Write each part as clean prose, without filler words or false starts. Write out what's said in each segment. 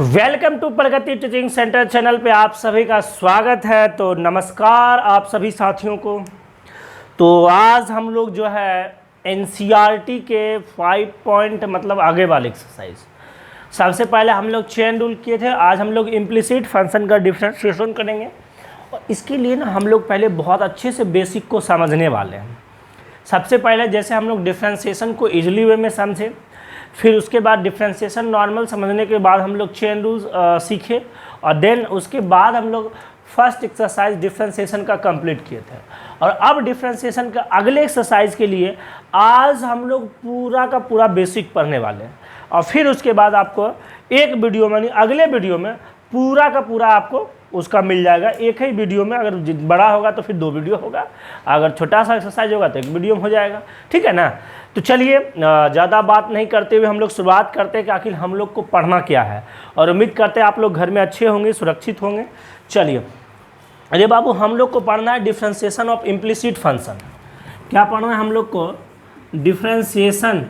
Welcome to Pragati teaching centre channel पे आप सभी का स्वागत है। तो नमस्कार आप सभी साथियों को। तो आज हम लोग जो है एनसीईआरटी के 5 पॉइंट मतलब आगे वाले एक्सरसाइज, सबसे पहले हम लोग चेन रूल किए थे। आज हम लोग इम्प्लिसिट फंक्शन का डिफरेंशिएशन करेंगे और इसके लिए ना हम लोग पहले बहुत अच्छे से बेसिक को समझने वाले हैं। सबसे पहले जैसे हम लोग डिफरेंशिएशन को इजीली वे में समझे, फिर उसके बाद डिफरेंशिएशन नॉर्मल समझने के बाद हम लोग चेन रूल्स सीखे और देन उसके बाद हम लोग फर्स्ट एक्सरसाइज डिफरेंशिएशन का कंप्लीट किए थे। और अब डिफरेंशिएशन का अगले एक्सरसाइज के लिए आज हम लोग पूरा का पूरा बेसिक पढ़ने वाले हैं और फिर उसके बाद आपको एक वीडियो में अगले वीडियो में पूरा का पूरा आपको उसका मिल जाएगा। एक ही वीडियो में, अगर बड़ा होगा तो फिर 2 वीडियो होगा, अगर छोटा सा एक्सरसाइज होगा तो 1 वीडियो में हो जाएगा। ठीक है ना। तो चलिए ज़्यादा बात नहीं करते हुए हम लोग शुरुआत करते हैं कि आखिर हम लोग को पढ़ना क्या है, और उम्मीद करते हैं आप लोग घर में अच्छे होंगे, सुरक्षित होंगे। चलिए, अरे बाबू हम लोग को पढ़ना है डिफरेंशिएशन ऑफ इम्प्लिसिट फंक्शन। क्या पढ़ना है हम लोग को? Differentiation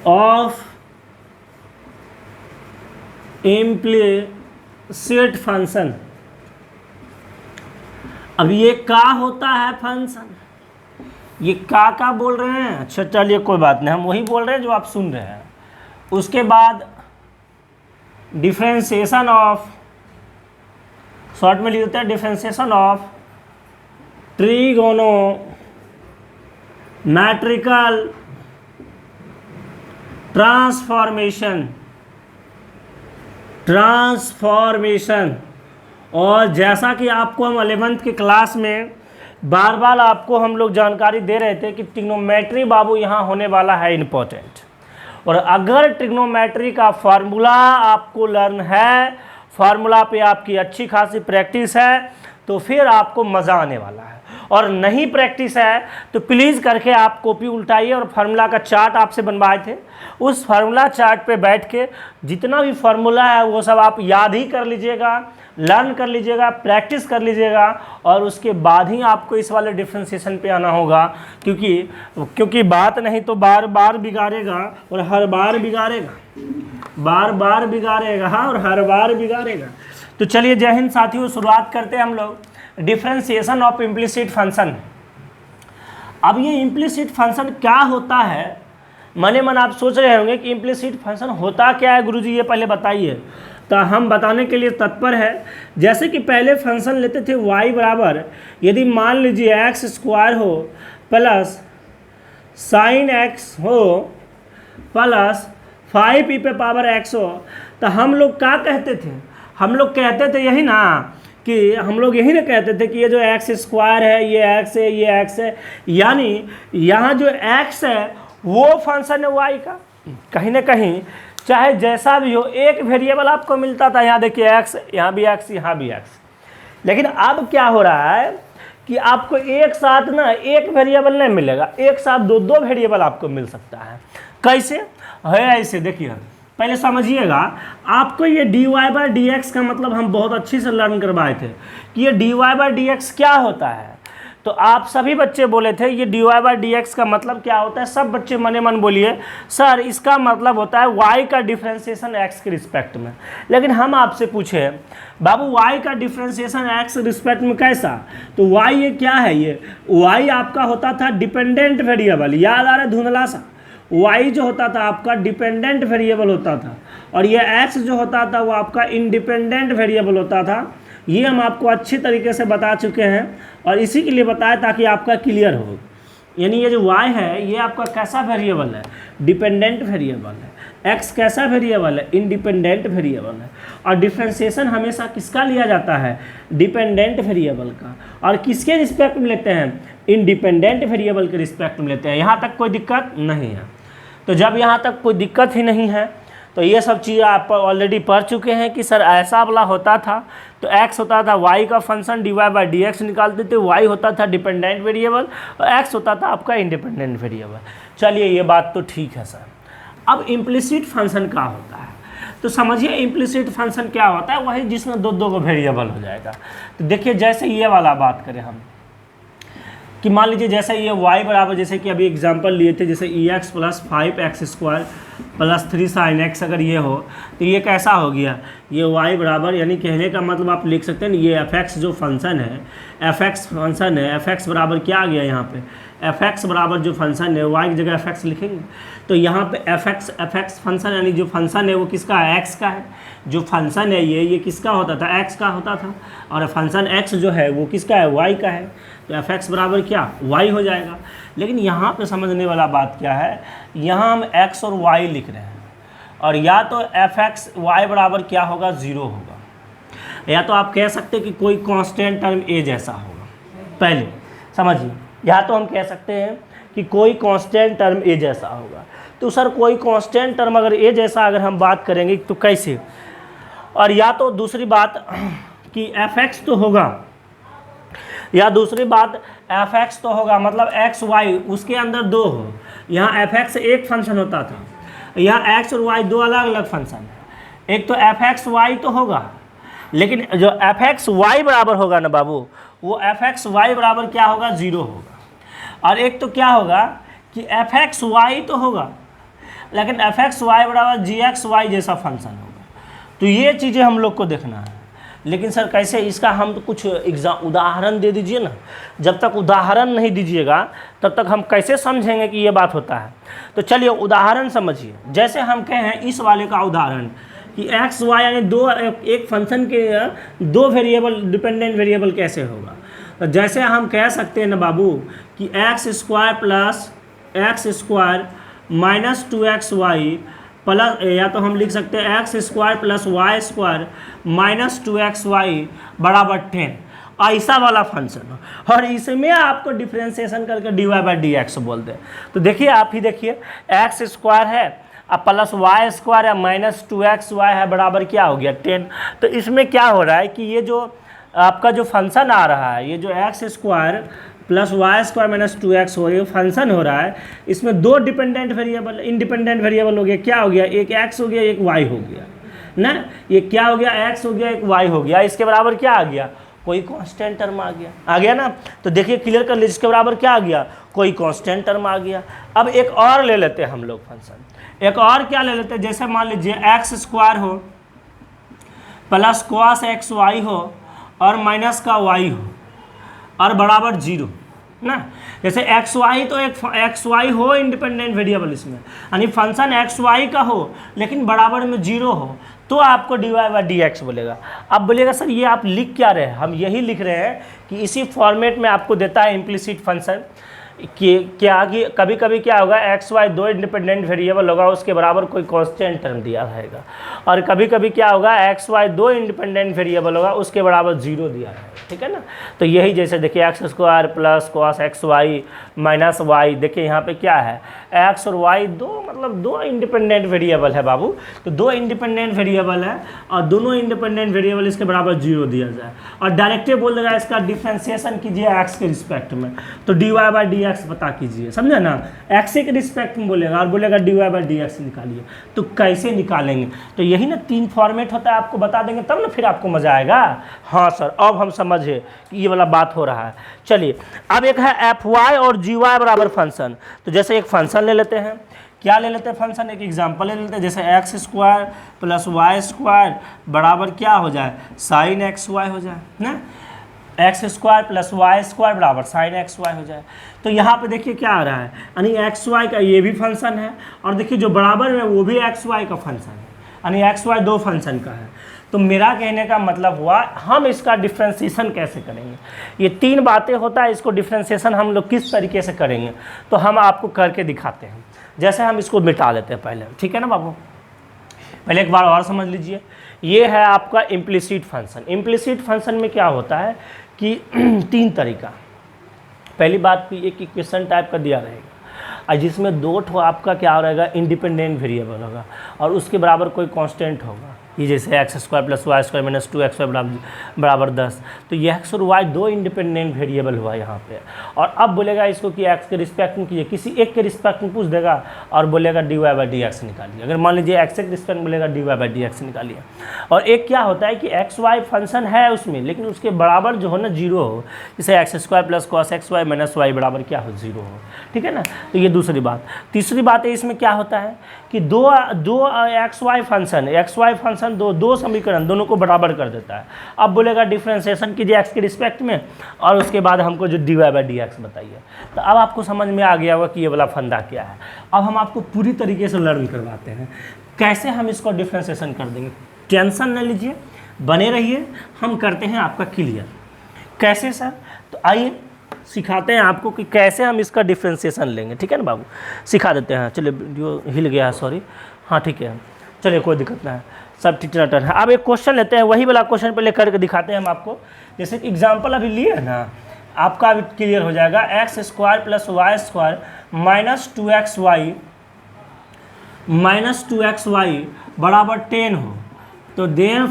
of implicit function. अब ये का होता है फंक्शन, ये का बोल रहे हैं। अच्छा चलिए कोई बात नहीं, हम वही बोल रहे हैं जो आप सुन रहे हैं। उसके बाद डिफरेंशिएशन ऑफ, शॉर्ट में लिख देते हैं डिफरेंशिएशन ऑफ ट्रिगोनोमेट्रिकल ट्रांसफॉर्मेशन। और जैसा कि आपको हम 11th की क्लास में बार बार आपको हम लोग जानकारी दे रहे थे कि ट्रिग्नोमेट्री बाबू यहाँ होने वाला है इम्पोर्टेंट। और अगर ट्रिग्नोमेट्री का फार्मूला आपको लर्न है, फार्मूला पे आपकी अच्छी खासी प्रैक्टिस है, तो फिर आपको मज़ा आने वाला है। और नहीं प्रैक्टिस है तो प्लीज़ करके आप कॉपी उल्टाइए और फार्मूला का चार्ट आपसे बनवाए थे, उस फार्मूला चार्ट पे बैठ के जितना भी फार्मूला है वो सब आप याद ही कर लीजिएगा, लर्न कर लीजिएगा, प्रैक्टिस कर लीजिएगा, और उसके बाद ही आपको इस वाले डिफरेंशिएशन पे आना होगा। क्योंकि बात नहीं तो बार बार बिगाड़ेगा और हर बार बिगाड़ेगा, बार बार बिगाड़ेगा और हर बार बिगाड़ेगा। तो चलिए जय हिंद साथियों, शुरुआत करते हैं हम लोग डिफरेंशिएशन ऑफ इम्प्लिसिट फंक्शन। अब ये इम्प्लिसिट फंक्शन क्या होता है, मने मन आप सोच रहे होंगे कि इम्प्लिसिट फंक्शन होता क्या है गुरुजी, ये पहले बताइए। तो हम बताने के लिए तत्पर है। जैसे कि पहले फंक्शन लेते थे y बराबर, यदि मान लीजिए x² हो प्लस sin x हो प्लस 5e पे पावर x हो, तो हम लोग क्या कहते थे? हम लोग कहते थे यही ना, कि हम लोग यही ना कहते थे कि ये जो x² है, ये x है, ये x है, यानी यहाँ जो x है वो फंक्शन है y का। कहीं ना कहीं चाहे जैसा भी हो, एक वेरिएबल आपको मिलता था, यहाँ देखिए x, यहाँ भी x, यहाँ भी x। लेकिन अब क्या हो रहा है कि आपको एक साथ ना एक वेरिएबल नहीं मिलेगा, एक साथ 2 वेरिएबल आपको मिल सकता है। कैसे है? ऐसे देखिए, पहले समझिएगा। आपको ये dy/dx का मतलब हम बहुत अच्छे से लर्न करवाए थे कि ये dy/dx क्या होता है। तो आप सभी बच्चे बोले थे ये dy/dx का मतलब क्या होता है। सब बच्चे मने मन बोलिए सर इसका मतलब होता है y का डिफरेंशिएशन x के रिस्पेक्ट में। लेकिन हम आपसे पूछे बाबू y का डिफरेंशिएशन x के रिस्पेक्ट में कैसा, तो y ये क्या है? ये y आपका होता था डिपेंडेंट वेरिएबल, याद आ रहा है धुंधला सा। y जो होता था आपका डिपेंडेंट वेरिएबल होता था, और ये x जो होता था वो आपका इंडिपेंडेंट वेरिएबल होता था। ये हम आपको अच्छी तरीके से बता चुके हैं और इसी के लिए बताया ताकि आपका क्लियर हो। यानी ये जो y है ये आपका कैसा वेरिएबल है? डिपेंडेंट वेरिएबल है। x कैसा वेरिएबल है? इंडिपेंडेंट वेरिएबल है। और डिफरेंशिएशन हमेशा किसका लिया जाता है? डिपेंडेंट वेरिएबल का। और किसके रिस्पेक्ट में लेते हैं? इंडिपेंडेंट वेरिएबल के रिस्पेक्ट में लेते हैं। यहाँ तक कोई दिक्कत नहीं है। तो जब यहाँ तक कोई दिक्कत ही नहीं है तो ये सब चीज़ें आप ऑलरेडी पढ़ चुके हैं कि सर ऐसा वाला होता था। तो x होता था y का फंक्शन, dy/dx निकालते थे, y होता था डिपेंडेंट वेरिएबल और x होता था आपका इंडिपेंडेंट वेरिएबल। चलिए ये बात तो ठीक है सर। अब इम्प्लिसिट फंक्शन क्या होता है, तो समझिए इम्प्लिसिट फंक्शन क्या होता है। वही जिसमें 2 को वेरिएबल हो जाएगा। तो देखिए जैसे ये वाला बात करें हम, कि मान लीजिए जैसे ये y बराबर, जैसे कि अभी एग्जांपल लिए थे, जैसे ex plus 5x² plus 3 sin x अगर ये हो तो ये कैसा हो गया, ये y बराबर, यानी कहने का मतलब आप लिख सकते हैं ये fx जो फंक्शन है, fx फंक्शन है, fx बराबर क्या आ गया यहाँ पे, fx बराबर जो फंक्शन है y की जगह fx लिखेंगे, तो यहाँ पे fx फंक्शन यानी जो फंक्शन है वो किसका है, x का है। जो फंक्शन है ये किसका होता था, x का होता था, और फंक्शन x जो है वो किसका है, y का है, तो fx बराबर क्या, y हो जाएगा। लेकिन यहाँ पे समझने वाला बात क्या है, यहाँ हम x और y लिख रहे हैं, और या तो fx y बराबर क्या होगा, 0 होगा, या तो आप कह सकते हैं कि कोई कांस्टेंट टर्म a जैसा होगा। पहले समझिए, या तो हम कह सकते हैं कि कोई कांस्टेंट टर्म a जैसा होगा। तो सर कोई कांस्टेंट टर्म अगर a जैसा अगर हम बात करेंगे तो कैसे, और या तो दूसरी बात कि fx तो होगा, या दूसरी बात fx तो होगा मतलब x y उसके अंदर दो हो। यहाँ fx एक फंक्शन होता था, यहाँ x और y दो अलग अलग फंक्शन है। एक तो fx y तो होगा, लेकिन जो fx y बराबर होगा ना बाबू, वो fx y बराबर क्या होगा, 0 होगा। और एक तो क्या होगा कि fx y तो होगा, लेकिन fx y बराबर gx y जैसा फंक्शन होगा। तो ये चीज़ें हम लोग को देखना है। लेकिन सर कैसे, इसका हम तो कुछ उदाहरण दे दीजिए ना। जब तक उदाहरण नहीं दीजिएगा तब तक हम कैसे समझेंगे कि ये बात होता है। तो चलिए उदाहरण समझिए। जैसे हम कहें इस वाले का उदाहरण कि एक्स वाई यानी दो, एक फंक्शन के दो वेरिएबल, डिपेंडेंट वेरिएबल कैसे होगा। तो जैसे हम कह सकते हैं ना बाबू कि x² plus x² minus 2xy plus, या तो हम लिख सकते हैं x² plus y² minus 2xy बराबर 10, ऐसा वाला फंक्शन। और इसमें आपको डिफ्रेंसिएशन करके dy/dx बोलते हैं। तो देखिए, आप ही देखिए, x² है अब प्लस y² है माइनस 2xy है बराबर क्या हो गया, 10। तो इसमें क्या हो रहा है कि ये जो आपका जो फंक्शन आ रहा है, ये जो x² plus y² minus 2x हो रही है फंक्शन हो रहा है, इसमें दो डिपेंडेंट वेरिएबल, इंडिपेंडेंट वेरिएबल हो गया। क्या हो गया, एक x हो गया, एक y हो गया ना। ये क्या हो गया, x हो गया, एक y हो गया। इसके बराबर क्या आ गया, कोई कांस्टेंट टर्म आ गया ना। तो देखिए क्लियर कर लीजिए, इसके बराबर क्या आ गया, कोई कांस्टेंट टर्म आ गया। अब एक और ले लेते हैं हम लोग फंक्शन, एक और क्या ले लेते हैं, जैसे मान लीजिए x² हो प्लस cos xy हो और माइनस का y हो और बराबर 0 ना। जैसे xy तो एक xy हो इंडिपेंडेंट वेरिएबल इसमें, यानी फंक्शन xy का हो लेकिन बराबर में 0 हो, तो आपको dy/dx बोलेगा। अब बोलिएगा सर ये आप लिख क्या रहे हैं, हम यही लिख रहे हैं कि इसी फॉर्मेट में आपको देता है इम्प्लिसिट फंक्शन कि क्या कि कभी कभी क्या होगा, एक्स वाई दो इंडिपेंडेंट वेरिएबल होगा, उसके बराबर कोई कांस्टेंट टर्म दिया रहेगा, और कभी कभी क्या होगा, एक्स वाई दो इंडिपेंडेंट वेरिएबल होगा, उसके बराबर 0 दिया रहेगा। ठीक है ना। तो यही जैसे देखिए x² plus cos xy minus y, देखिए यहाँ पे क्या है, x और y दो मतलब दो इंडिपेंडेंट वेरिएबल है बाबू। तो दो इंडिपेंडेंट वेरिएबल है और दोनों इंडिपेंडेंट वेरिएबल इसके बराबर 0 दिया जाए, और डायरेक्टली बोल देगा इसका डिफ्रेंसिएशन कीजिए x के रिस्पेक्ट में, तो dy/dx पता कीजिए, समझे ना। x के रिस्पेक्ट में बोलेगा और बोलेगा dy/dx निकालिए। तो कैसे निकालेंगे, तो यही ना 3 फॉर्मेट होता है, आपको बता देंगे तब ना फिर आपको मजा आएगा। हाँ सर अब हम समझे कि ये वाला बात हो रहा है। चलिए अब एक है fy और gy बराबर फंक्शन। तो जैसे एक फंक्शन ले लेते हैं, क्या ले लेते हैं फंक्शन, एक एग्जांपल ले लेते हैं, जैसे x² प्लस y² बराबर क्या हो जाए, sin xy हो जाए ना। x² प्लस y² बराबर sin xy हो जाए। तो यहाँ पे देखिए क्या आ रहा है, यानी xy का ये भी फंक्शन है, और देखिए जो बराबर में वो भी xy का फंक्शन है, यानी xy दो फंक्शन का है। तो मेरा कहने का मतलब हुआ हम इसका डिफ्रेंसिएशन कैसे करेंगे, ये 3 बातें होता है, इसको डिफ्रेंसिएशन हम लोग किस तरीके से करेंगे तो हम आपको करके दिखाते हैं। जैसे हम इसको मिटा लेते हैं पहले, ठीक है ना बाबू। पहले एक बार और समझ लीजिए, ये है आपका इम्प्लिसिट फंक्शन। इम्प्लिसिट फंक्शन में क्या होता है कि 3 तरीका, पहली बात की एक इक्वेशन टाइप का दिया रहेगा, और जिसमें 2 आपका क्या रहेगा, इंडिपेंडेंट वेरिएबल होगा और उसके बराबर कोई कांस्टेंट होगा, ये जैसे X square plus Y square minus 2xy बराबर 10, तो ये एक्स और वाई दो इंडिपेंडेंट वेरिएबल हुआ यहाँ पे। और अब बोलेगा इसको कि एक्स के रिस्पेक्ट में कीजिए, किसी एक के रिस्पेक्ट में पूछ देगा और बोलेगा dy/dx निकालिए। अगर मान लीजिए एक्स के रिस्पेक्ट में बोलेगा dy/dx निकालिए। और एक क्या होता है कि एक्स वाई फंक्शन है उसमें, लेकिन उसके बराबर जो है ना जीरो हो, जैसे X square plus cos x Y minus Y बराबर क्या हो, जीरो हो, ठीक है ना। तो ये दूसरी बात। तीसरी बात है इसमें क्या होता है कि दो एक्स वाई फंक्शन दो समीकरण दोनों को बराबर कर देता है। अब बोलेगा डिफ्रेंसिएशन कीजिए एक्स के रिस्पेक्ट में और उसके बाद हमको जो dy/dx बताइए। तो अब आपको समझ में आ गया होगा कि ये वाला फंदा क्या है। अब हम आपको पूरी तरीके से लर्न करवाते हैं कैसे हम इसको डिफ्रेंसिएशन कर देंगे। टेंशन न लीजिए, बने रहिए, हम करते हैं आपका क्लियर। कैसे सर? तो आइए सिखाते हैं आपको कि कैसे हम इसका डिफ्रेंसिएशन लेंगे, ठीक है ना बाबू, सिखा देते हैं। चलिए वीडियो हिल गया है, सॉरी। हाँ ठीक है, चलिए कोई दिक्कत नहीं है, सब ठीक टन है। अब एक क्वेश्चन लेते हैं, वही वाला क्वेश्चन पहले करके दिखाते हैं हम आपको। जैसे कि एग्जाम्पल अभी लिए है ना, आपका अभी क्लियर हो जाएगा। X square plus Y square minus 2xy बराबर 10 हो, तो देन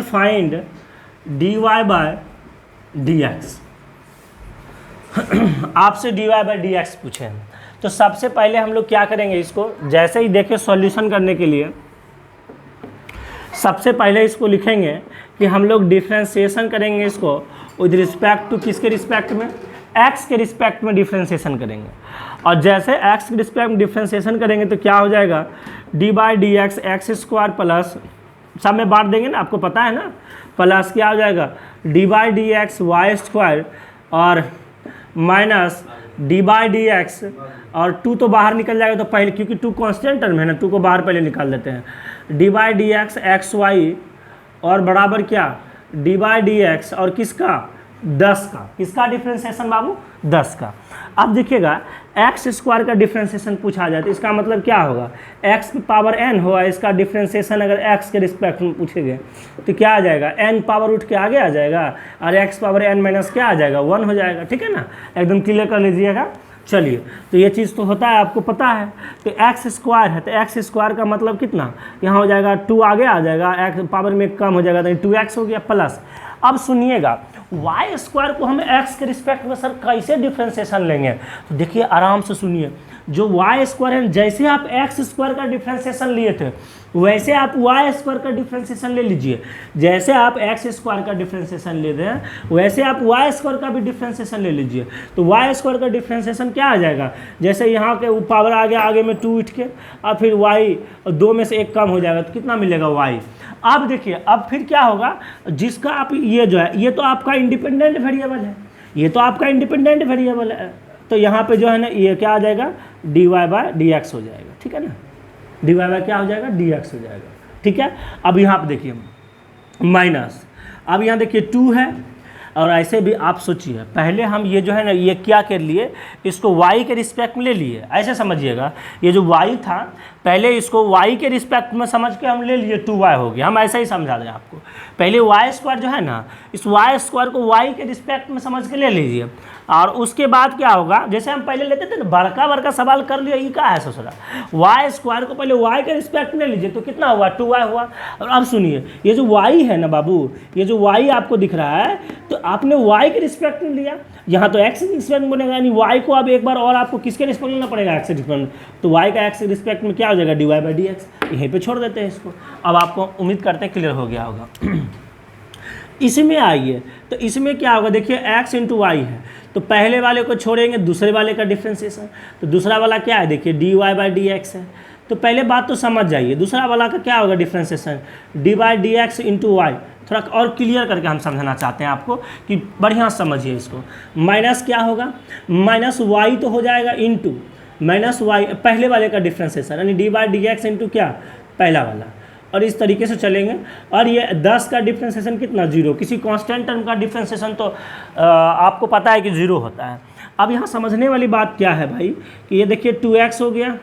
फाइंड dy/dx। आपसे dy/dx पूछे हैं, तो सबसे पहले हम लोग क्या करेंगे, इसको जैसे ही देखें सॉल्यूशन करने के लिए सबसे पहले इसको लिखेंगे कि हम लोग डिफ्रेंसिएशन करेंगे इसको विद रिस्पेक्ट टू किसके रिस्पेक्ट में, x के रिस्पेक्ट में डिफ्रेंसिएशन करेंगे। और जैसे x के रिस्पेक्ट में डिफ्रेंसिएशन करेंगे तो क्या हो जाएगा, dy/dx एक्स स्क्वायर प्लस, सब में बांट देंगे ना, आपको पता है ना, प्लस क्या हो जाएगा dy/dx वाई स्क्वायर और माइनस dy/dx और 2 तो बाहर निकल जाएगा, तो पहले क्योंकि 2 कांस्टेंट टर्म है ना, 2 को बाहर पहले निकाल देते हैं। dy/dx एक्स वाई और बराबर क्या dy/dx और किसका 10 का, किसका डिफ्रेंसिएशन बाबू 10 का। अब देखिएगा एक्स स्क्वायर का डिफ्रेंसिएशन पूछा जाए तो इसका मतलब क्या होगा, एक्स की पावर n होगा, इसका डिफ्रेंसिएशन अगर x के रिस्पेक्ट में पूछेंगे तो क्या आ जाएगा, n पावर उठ के आगे आ जाएगा और x पावर n माइनस क्या आ जाएगा 1 हो जाएगा, ठीक है ना, एकदम क्लियर कर लीजिएगा। चलिए, तो ये चीज़ तो होता है, आपको पता है। तो एक्स स्क्वायर है तो एक्स स्क्वायर का मतलब कितना, यहाँ हो जाएगा 2 आगे आ जाएगा, एक्स पावर में कम हो जाएगा तो 2x हो गया प्लस। अब सुनिएगा वाई स्क्वायर को हम एक्स के रिस्पेक्ट में सर कैसे डिफ्रेंसिएशन लेंगे, तो देखिए आराम से सुनिए। जो वाई स्क्वायर है, जैसे आप एक्स स्क्वायर का डिफ्रेंसिएशन लिए थे वैसे आप वाई स्क्वायर का डिफ्रेंसिएशन ले लीजिए। जैसे आप एक्स स्क्वायर का डिफ्रेंसिएशन ले रहे हैं वैसे आप वाई स्क्वायर का भी डिफ्रेंसिएशन ले लीजिए। तो वाई स्क्वायर का डिफ्रेंसिएशन क्या आ जाएगा, जैसे यहाँ के पावर आगे में 2 उठ के और फिर वाई 2 में से 1 कम हो जाएगा तो कितना मिलेगा वाई। अब देखिए अब फिर क्या होगा, जिसका आप ये जो है ये तो आपका इंडिपेंडेंट वेरिएबल है, ये तो आपका इंडिपेंडेंट वेरिएबल है, तो यहाँ पे जो है ना ये क्या आ जाएगा dy/dx हो जाएगा, ठीक है ना, dy क्या हो जाएगा dx हो जाएगा, ठीक है। अब यहाँ पे देखिए माइनस, अब यहाँ देखिए 2 है और ऐसे भी आप सोचिए, पहले हम ये जो है ना ये क्या कर लिए, इसको y के रिस्पेक्ट में ले लिए, ऐसे समझिएगा। ये जो y था पहले इसको y के रिस्पेक्ट में समझ के हम ले लिए 2y हो गया, हम ऐसा ही समझा दें आपको। पहले वाई स्क्वायर जो है ना, इस वाई स्क्वायर को y के रिस्पेक्ट में समझ के ले लीजिए और उसके बाद क्या होगा, जैसे हम पहले लेते थे ना बड़का सवाल कर लिया, ये क्या है ससुरा, वाई स्क्वायर को पहले y के रिस्पेक्ट में ले लीजिए तो कितना हुआ 2y हुआ। और अब सुनिए ये जो y है ना बाबू, ये जो y आपको दिख रहा है तो आपने y के रिस्पेक्ट में लिया, यहाँ तो x के रिस्पेक्ट में बनेगा, यानी y को अब एक बार और आपको किसके रिस्पेक्ट लेना पड़ेगा, x के रिस्पेक्ट में, तो y का x के रिस्पेक्ट में क्या हो जाएगा dy/dx। यहीं पे छोड़ देते हैं इसको। अब आपको उम्मीद करते हैं क्लियर हो गया होगा। इसमें आइए, तो इसमें क्या होगा, देखिए x इंटू वाई है तो पहले वाले को छोड़ेंगे दूसरे वाले का डिफ्रेंसिएशन, तो दूसरा वाला क्या है देखिए dy/dx है, तो पहले बात तो समझ जाइए, दूसरा वाला का क्या होगा डिफ्रेंसिएशन dy/dx इंटू वाई। थोड़ा और क्लियर करके हम समझाना चाहते हैं आपको कि बढ़िया समझिए इसको। माइनस क्या होगा, माइनस वाई तो हो जाएगा इंटू माइनस वाई पहले वाले का डिफ्रेंसिएशन, यानी dy/dx इंटू क्या पहला वाला, और इस तरीके से चलेंगे। और ये 10 का डिफ्रेंसिएशन कितना 0, किसी कांस्टेंट टर्म का डिफ्रेंसिएशन तो आपको पता है कि 0 होता है। अब यहाँ समझने वाली बात क्या है भाई कि ये देखिए 2x हो गया,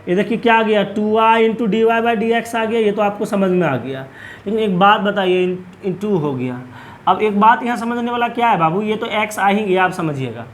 ये देखिए क्या आ गया 2y इंटू dy/dx आ गया, ये तो आपको समझ में आ गया। लेकिन एक बात बताइए इन 2 हो गया। अब एक बात यहाँ समझने वाला क्या है बाबू, ये तो x आ ही गया, आप समझिएगा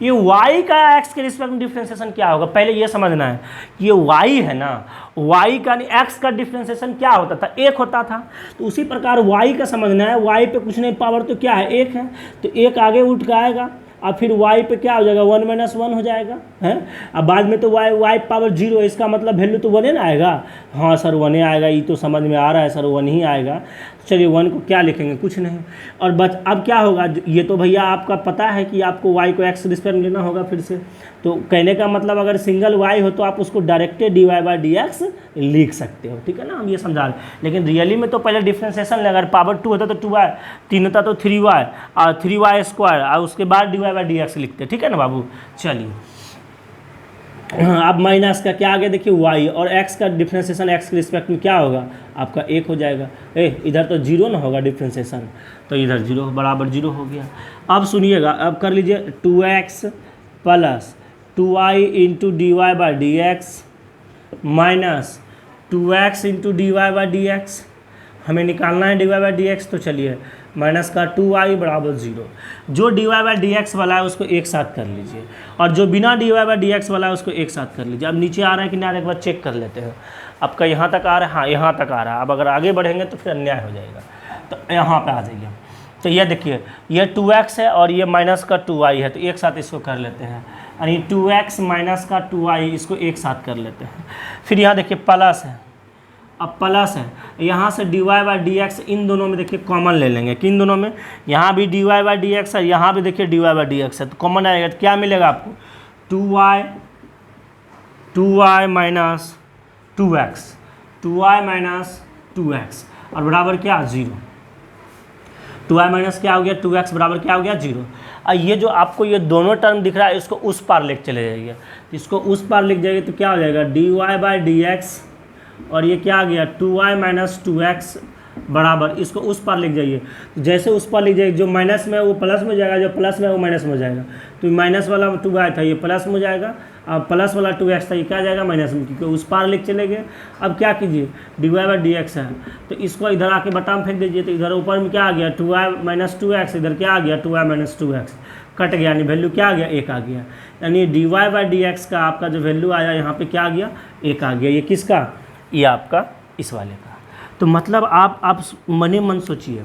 ये y का x के रिस्पेक्ट में डिफ्रेंसिएशन क्या होगा, पहले ये समझना है कि ये y है ना, y का x का डिफ्रेंसिएशन क्या होता था, 1 होता था। तो उसी प्रकार y का समझना है, y पे कुछ नहीं, पावर तो क्या है, 1 है, तो 1 आगे उठ के आएगा, अब फिर y पे क्या हो जाएगा, 1 - 1 हो जाएगा है। अब बाद में तो y पावर 0 है, इसका मतलब वैल्यू तो 1 ना आएगा। हाँ सर 1 आएगा, ये तो समझ में आ रहा है सर 1 ही आएगा। चलिए 1 को क्या लिखेंगे, कुछ नहीं। और बच अब क्या होगा, ये तो भैया आपका पता है कि आपको y को x रिस्पेक्ट में लेना होगा फिर से। तो कहने का मतलब अगर सिंगल y हो तो आप उसको डायरेक्टली dy/dx लिख सकते हो, ठीक है ना, हम ये समझा रहे हैं। लेकिन रियली में तो पहले डिफ्रेंसिएशन ले, अगर पावर 2 होता तो 2y, 3 होता तो 3y और 3y² और उसके बाद dy/dx लिखते, ठीक है ना बाबू। चलिए अब माइनस का क्या आ गया, देखिए y और x का डिफ्रेंसिएशन x के रिस्पेक्ट में क्या होगा, आपका 1 हो जाएगा। इधर तो 0 ना होगा डिफ्रेंसिएशन, तो इधर 0 बराबर 0 हो गया। अब सुनिएगा, अब कर लीजिए 2x + 2y × dy/dx minus 2x × dy/dx, हमें निकालना है dy/dx। तो चलिए माइनस का 2y बराबर 0, जो dy/dx वाला है उसको एक साथ कर लीजिए और जो बिना dy/dx वाला है उसको एक साथ कर लीजिए। अब नीचे आ रहा है कि नहीं, एक बार चेक कर लेते हैं। आपका यहाँ तक आ रहा है, हाँ यहाँ तक आ रहा है। अब अगर आगे बढ़ेंगे तो फिर अन्याय हो जाएगा, तो यहाँ पे आ जाइए। तो ये देखिए, ये 2x है और ये माइनस का 2y है, तो एक साथ इसको कर लेते हैं। यानी 2x माइनस का 2y, इसको एक साथ कर लेते हैं। फिर यहाँ देखिए प्लस है, अब प्लस है, यहाँ से dy/dx इन दोनों में देखिए कॉमन ले लेंगे। किन दोनों में, यहाँ भी dy/dx है, यहाँ भी देखिए dy/dx है, तो कॉमन आएगा तो क्या मिलेगा आपको, 2y minus 2x, 2y minus 2x और बराबर क्या, 0। 2y माइनस क्या हो गया, 2x बराबर क्या हो गया, 0। और ये जो आपको ये दोनों टर्म दिख रहा है, इसको उस पार लेके चले जाइए। इसको उस पार लिख जाइए तो क्या हो जाएगा, dy/dx और ये क्या आ गया, 2y माइनस 2x बराबर, इसको उस पार लिख जाइए। तो जैसे उस पार लिख जाइए, जो माइनस में वो प्लस में हो जाएगा, जो प्लस में वो माइनस में हो जाएगा। तो माइनस वाला 2y था, ये प्लस में हो जाएगा, और प्लस वाला 2x था, ये क्या आ जाएगा, माइनस में, क्योंकि उस पार लिख चले गए। अब क्या कीजिए, dy/dx है, तो इसको इधर आके बटा में फेंक दीजिए। तो इधर ऊपर में क्या आ गया, 2y माइनस 2x, इधर क्या आ गया, 2y माइनस 2x, कट गया, यानी वैल्यू क्या आ गया, 1 आ गया। यानी dy/dx का आपका जो वैल्यू आया यहाँ पे क्या आ गया, 1 आ गया। ये किसका, ये आपका इस वाले का। तो मतलब आप मन ही मन सोचिए,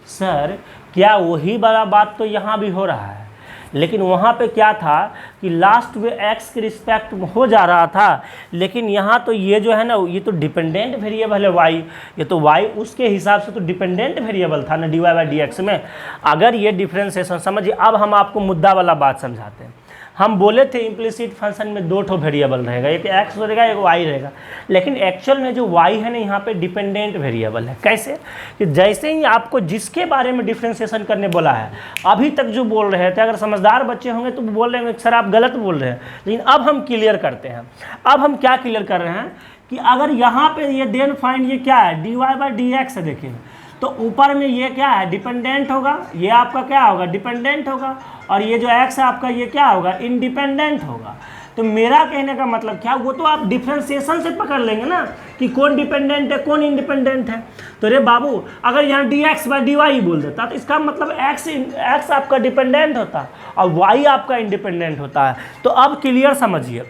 सर क्या वही बड़ा बात तो यहाँ भी हो रहा है, लेकिन वहाँ पे क्या था कि लास्ट में x के रिस्पेक्ट हो जा रहा था, लेकिन यहाँ तो ये जो है ना, ये तो डिपेंडेंट वेरिएबल है y, ये तो y उसके हिसाब से तो डिपेंडेंट वेरिएबल था ना dy/dx में। अगर ये डिफरेंशिएशन समझिए, अब हम आपको मुद्दा वाला बात समझाते हैं। हम बोले थे इम्प्लिसिट फंक्शन में 2 ठो वेरिएबल रहेगा, एक x रहेगा, एक y रहेगा, लेकिन एक्चुअल में जो y है ना यहाँ पे डिपेंडेंट वेरिएबल है। कैसे कि जैसे ही आपको जिसके बारे में डिफरेंशिएशन करने बोला है, अभी तक जो बोल रहे थे, अगर समझदार बच्चे होंगे तो बोल रहे हैं सर आप गलत बोल रहे हैं, लेकिन अब हम क्लियर करते हैं। अब हम क्या क्लियर कर रहे हैं कि अगर यहाँ पे ये देन फाइंड, ये क्या है, dy/dx है, देखिए तो ऊपर में ये क्या है, डिपेंडेंट होगा, ये आपका क्या होगा, डिपेंडेंट होगा, और ये जो x है आपका ये क्या होगा, इंडिपेंडेंट होगा। तो मेरा कहने का मतलब क्या, वो तो आप डिफरेंशिएशन से पकड़ लेंगे ना कि कौन डिपेंडेंट है कौन इंडिपेंडेंट है। तो रे बाबू अगर यहाँ dx/dy बोल देता तो इसका मतलब x आपका डिपेंडेंट होता और y आपका इंडिपेंडेंट होता है। तो अब क्लियर समझिए,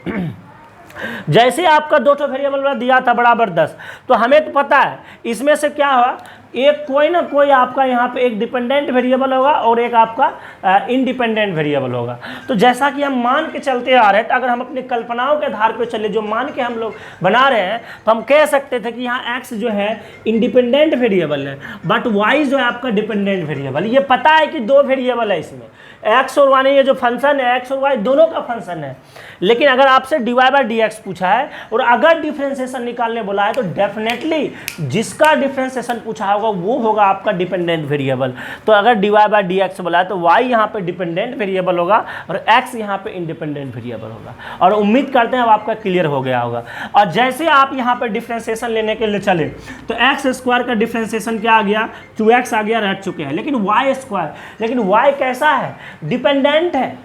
जैसे आपका 2 ठो वेरिएबल दिया था बराबर 10, तो हमें तो पता है इसमें से क्या हुआ, एक कोई ना कोई आपका यहाँ पे एक डिपेंडेंट वेरिएबल होगा और एक आपका इंडिपेंडेंट वेरिएबल होगा। तो जैसा कि हम मान के चलते आ रहे हैं, तो अगर हम अपनी कल्पनाओं के आधार पर चले, जो मान के हम लोग बना रहे हैं, तो हम कह सकते थे कि यहाँ x जो है इंडिपेंडेंट वेरिएबल है, बट y जो है आपका डिपेंडेंट वेरिएबल। ये पता है कि 2 वेरिएबल है इसमें, x और y, ये जो फंक्शन है x और y दोनों का फंक्शन है। लेकिन अगर आपसे dy/dx पूछा है और अगर डिफरेंशिएशन निकालने बोला है, तो डेफिनेटली जिसका डिफरेंशिएशन पूछा होगा वो होगा आपका डिपेंडेंट वेरिएबल। तो अगर dy/dx बोला है तो y यहाँ पे डिपेंडेंट वेरिएबल होगा और x यहाँ पे इंडिपेंडेंट वेरिएबल होगा। और उम्मीद करते हैं अब आपका क्लियर हो गया होगा। और जैसे आप यहाँ पे डिफरेंशिएशन लेने के लिए चले, तो x² का डिफरेंशिएशन क्या आ गया, 2x आ गया, रह चुके हैं। लेकिन y², लेकिन y कैसा है, डिपेंडेंट है।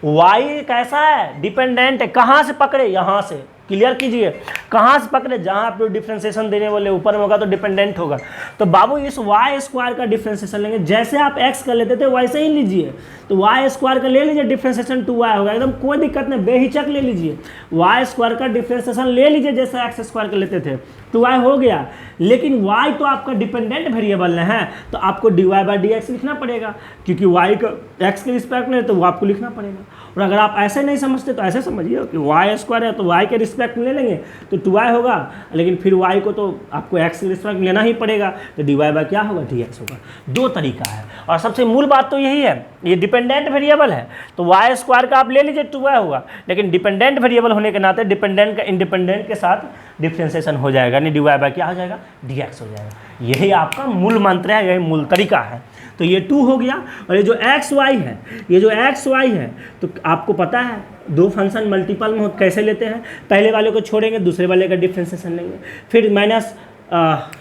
y कैसा है, डिपेंडेंट है। कहाँ से पकड़े, यहाँ से, क्लियर कीजिए, कहाँ से पकड़े, जहाँ आप लोग डिफ्रेंसिएशन देने वाले ऊपर में होगा तो डिपेंडेंट होगा। तो बाबू इस वाई स्क्वायर का डिफ्रेंसिएशन लेंगे, जैसे आप एक्स का लेते थे वैसे ही लीजिए। तो वाई स्क्वायर का ले लीजिए, डिफ्रेंसिएशन 2y होगा, एकदम कोई दिक्कत नहीं, बेहिचक ले लीजिए। वाई स्क्वायर का डिफ्रेंसिएशन ले लीजिए जैसे एक्स स्क्वायर का लेते थे, 2y हो गया। लेकिन y तो आपका डिपेंडेंट वेरिएबल है, तो आपको dy/dx लिखना पड़ेगा, क्योंकि y का x के रिस्पेक्ट में है तो वो आपको लिखना पड़ेगा। और अगर आप ऐसे नहीं समझते तो ऐसे समझिए कि वाई स्क्वायर है तो y के रिस्पेक्ट में ले लेंगे तो 2y होगा, लेकिन फिर y को तो आपको x के रिस्पेक्ट में लेना ही पड़ेगा, तो dy बाय क्या होगा, dx होगा। दो तरीका है, और सबसे मूल बात तो यही है, ये डिपेंडेंट वेरिएबल है तो वाई स्क्वायर का आप ले लीजिए 2y होगा, लेकिन डिपेंडेंट वेरिएबल होने के नाते डिपेंडेंट का इंडिपेंडेंट के साथ डिफ्रेंसिएशन हो जाएगा, नहीं dy बाय क्या हो जाएगा, dx हो जाएगा। यही आपका मूल मंत्र है, यही मूल तरीका है। तो ये 2 हो गया, और ये जो एक्स वाई है, ये जो एक्स वाई है, तो आपको पता है दो फंक्शन मल्टीपल में कैसे लेते हैं, पहले वाले को छोड़ेंगे दूसरे वाले का डिफ्रेंसिएशन लेंगे, फिर माइनस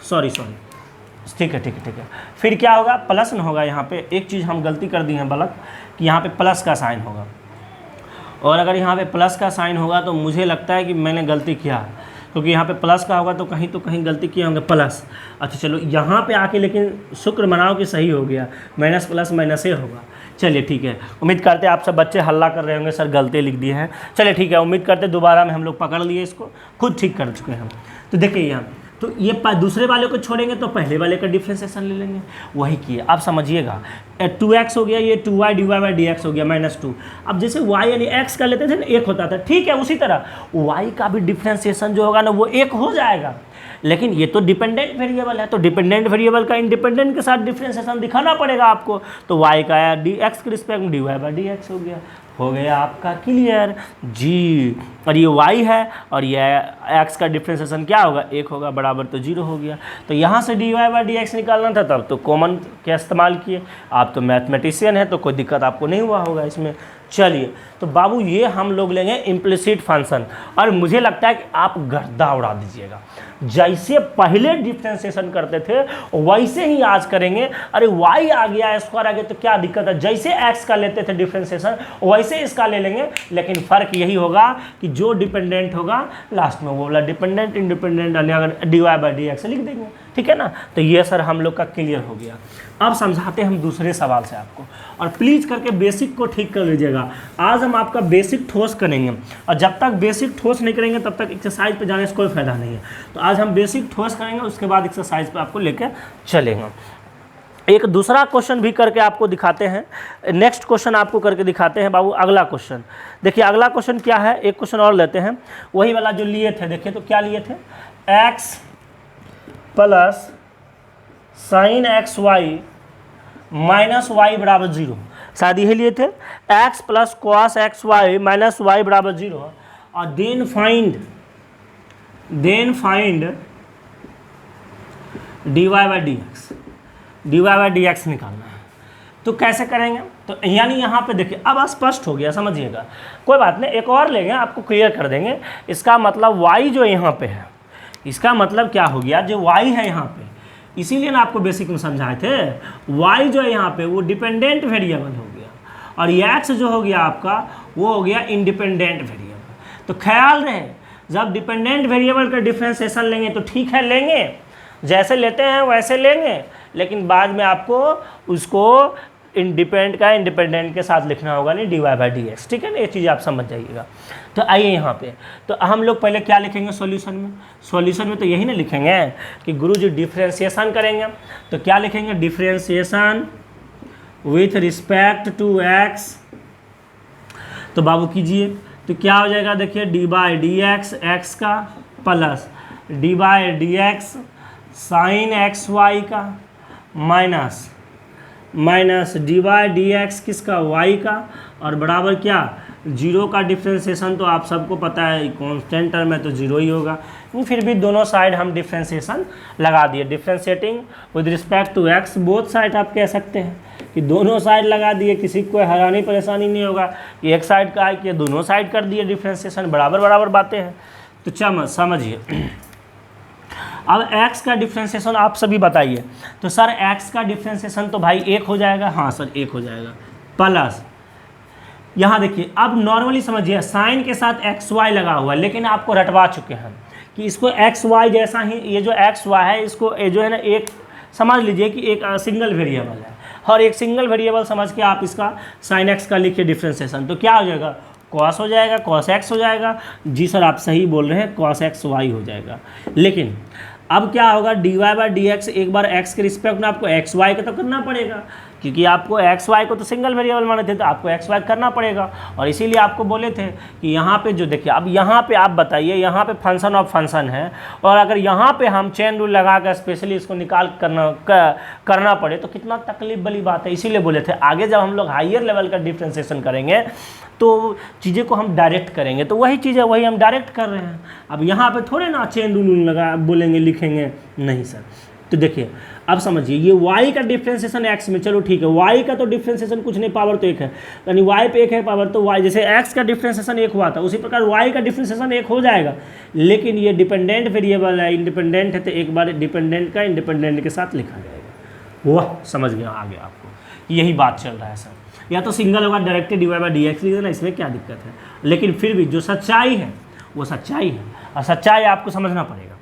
सॉरी ठीक है, फिर क्या होगा, प्लस न होगा। यहाँ पे एक चीज़ हम गलती कर दी है गलत, कि यहाँ पे प्लस का साइन होगा, और अगर यहाँ पे प्लस का साइन होगा तो मुझे लगता है कि मैंने गलती किया, क्योंकि यहाँ पे प्लस का होगा तो कहीं गलती किए होंगे प्लस। अच्छा चलो यहाँ पे आके लेकिन शुक्र मनाओ कि सही हो गया, माइनस प्लस माइनस ही होगा। चलिए ठीक है, उम्मीद करते हैं आप सब बच्चे हल्ला कर रहे होंगे सर गलती लिख दिए हैं। चलिए ठीक है, उम्मीद करते दोबारा में हम लोग पकड़ लिए, इसको खुद ठीक कर चुके हैं हम। तो देखिए यहाँ तो ये दूसरे वाले को छोड़ेंगे तो पहले वाले का डिफ्रेंसिएशन ले लेंगे, वही किए। अब समझिएगा 2x हो गया, ये 2y dy/dx हो गया -2। अब जैसे y यानी x का लेते थे ना 1 होता था, ठीक है, उसी तरह y का भी डिफ्रेंसिएशन जो होगा ना वो 1 हो जाएगा। लेकिन ये तो डिपेंडेंट वेरिएबल है, तो डिपेंडेंट वेरिएबल का इंडिपेंडेंट के साथ डिफ्रेंसिएशन दिखाना पड़ेगा आपको। तो y का x के रिस्पेक्ट में dy/dx हो गया आपका क्लियर जी। और ये y है और ये x का डिफ्रेंसिएशन क्या होगा, 1 होगा, बराबर तो 0 हो गया। तो यहाँ से dy/dx निकालना था, तब तो कॉमन का इस्तेमाल किए। आप तो मैथमेटिशियन है तो कोई दिक्कत आपको नहीं हुआ होगा इसमें। चलिए तो बाबू ये हम लोग लेंगे इम्प्लिसिट फंक्शन, और मुझे लगता है कि आप गर्दा उड़ा दीजिएगा। जैसे पहले डिफ्रेंसिएशन करते थे वैसे ही आज करेंगे। अरे y आ गया, स्क्वायर आ गया तो क्या दिक्कत है, जैसे x का लेते थे डिफ्रेंसिएशन वैसे इसका ले लेंगे। लेकिन फ़र्क यही होगा कि जो डिपेंडेंट होगा लास्ट में वो वाला डिपेंडेंट इंडिपेंडेंट अगर dy/dx लिख देंगे, ठीक है ना। तो ये सर हम लोग का क्लियर हो गया। अब समझाते हैं हम दूसरे सवाल से आपको, और प्लीज़ करके बेसिक को ठीक कर लीजिएगा। आज हम आपका बेसिक ठोस करेंगे, और जब तक बेसिक ठोस नहीं करेंगे तब तक एक्सरसाइज पे जाने से कोई फ़ायदा नहीं है। तो आज हम बेसिक ठोस करेंगे, उसके बाद एक्सरसाइज पे आपको लेकर चलेंगे। एक दूसरा क्वेश्चन भी करके आपको दिखाते हैं, नेक्स्ट क्वेश्चन आपको करके दिखाते हैं बाबू। अगला क्वेश्चन देखिए, अगला क्वेश्चन क्या है, एक क्वेश्चन और लेते हैं, वही वाला जो लिए थे। देखिए तो क्या लिए थे, x plus sign XY minus y बराबर 0, शायद यही लिए थे। x plus cos XY minus y बराबर 0, और देन फाइंड dy/dx निकालना है। तो कैसे करेंगे, तो यानी यहाँ पे देखिए अब स्पष्ट हो गया, समझिएगा। कोई बात नहीं, एक और लेंगे, आपको क्लियर कर देंगे। इसका मतलब y जो यहाँ पे है, इसका मतलब क्या हो गया, जो y है यहाँ पे, इसीलिए ना आपको बेसिक में समझाए थे, y जो है यहाँ पे वो डिपेंडेंट वेरिएबल हो गया, और ये x जो हो गया आपका वो हो गया इंडिपेंडेंट वेरिएबल। तो ख्याल रहे, जब डिपेंडेंट वेरिएबल का डिफ्रेंसिएशन लेंगे तो ठीक है लेंगे, जैसे लेते हैं वैसे लेंगे, लेकिन बाद में आपको उसको इंडिपेंडेंट के साथ लिखना होगा, नहीं dy/dx, ठीक है ना। ये चीज़ आप समझ जाइएगा। तो आइए यहाँ पे, तो हम लोग पहले क्या लिखेंगे सॉल्यूशन में तो यही ना लिखेंगे कि गुरुजी डिफ्रेंसिएशन करेंगे, तो क्या लिखेंगे, differentiation with respect to x। तो बाबू कीजिए, तो क्या हो जाएगा, देखिए dy/dx x का प्लस dy/dx साइन XY का माइनस dy/dx किसका, y का, और बराबर क्या 0 का डिफ्रेंसिएशन तो आप सबको पता है कांस्टेंट टर्म है तो 0 ही होगा। फिर भी दोनों साइड हम डिफ्रेंसिएशन लगा दिए, differentiating with respect to x, both side आप कह सकते हैं कि दोनों साइड लगा दिए, किसी को हैरानी परेशानी नहीं होगा कि एक साइड का है कि दोनों साइड कर दिए डिफ्रेंसिएशन, बराबर बातें हैं। तो समझिए अब x का डिफ्रेंसिएशन आप सभी बताइए। तो सर x का डिफ्रेंसिएशन तो भाई 1 हो जाएगा, हाँ सर 1 हो जाएगा, प्लस यहाँ देखिए, अब नॉर्मली समझिए साइन के साथ एक्स वाई लगा हुआ है, लेकिन आपको रटवा चुके हैं कि इसको एक्स वाई जैसा ही, ये जो एक्स वाई है इसको ये जो है ना एक समझ लीजिए कि एक सिंगल वेरिएबल है, और एक सिंगल वेरिएबल समझ के आप इसका साइन एक्स का लिखिए डिफ्रेंसिएशन, तो क्या हो जाएगा, कॉस हो जाएगा, कॉस एक्स हो जाएगा। जी सर आप सही बोल रहे हैं, कॉस एक्स वाई हो जाएगा। लेकिन अब क्या होगा, D Y by D X, एक बार एक्स के रिस्पेक्ट में आपको एक्स वाई का तो करना पड़ेगा, क्योंकि आपको एक्स वाई को तो सिंगल वेरिएबल माने थे, तो आपको एक्स वाई करना पड़ेगा। और इसीलिए आपको बोले थे कि यहाँ पे जो देखिए, अब यहाँ पे आप बताइए, यहाँ पे फंक्शन ऑफ फंक्शन है, और अगर यहाँ पे हम चेन रूल लगा कर स्पेशली इसको निकाल करना पड़े तो कितना तकलीफ वाली बात है। इसीलिए बोले थे आगे जब हम लोग हायर लेवल का डिफ्रेंसिएशन करेंगे तो चीज़ें को हम डायरेक्ट करेंगे, तो वही चीज़ है वही हम डायरेक्ट कर रहे हैं। अब यहाँ पे थोड़े ना चेन रूल लगा बोलेंगे लिखेंगे, नहीं सर। तो देखिए अब समझिए, ये y का डिफ्रेंसिएशन x में, चलो ठीक है, y का तो डिफ्रेंसिएशन कुछ नहीं, पावर तो एक है, यानी y पे एक है पावर, तो y जैसे x का डिफ्रेंसिएशन एक हुआ था उसी प्रकार y का डिफ्रेंसिएशन एक हो जाएगा। लेकिन ये डिपेंडेंट वेरिएबल है, इंडिपेंडेंट है, तो एक बार डिपेंडेंट का इंडिपेंडेंट के साथ लिखा जाएगा। वाह समझ गया आगे आपको, यही बात चल रहा है सर। या तो सिंगल होगा directly D Y by D x लिख देना, इसमें क्या दिक्कत है। लेकिन फिर भी जो सच्चाई है वो सच्चाई है, और सच्चाई आपको समझना पड़ेगा।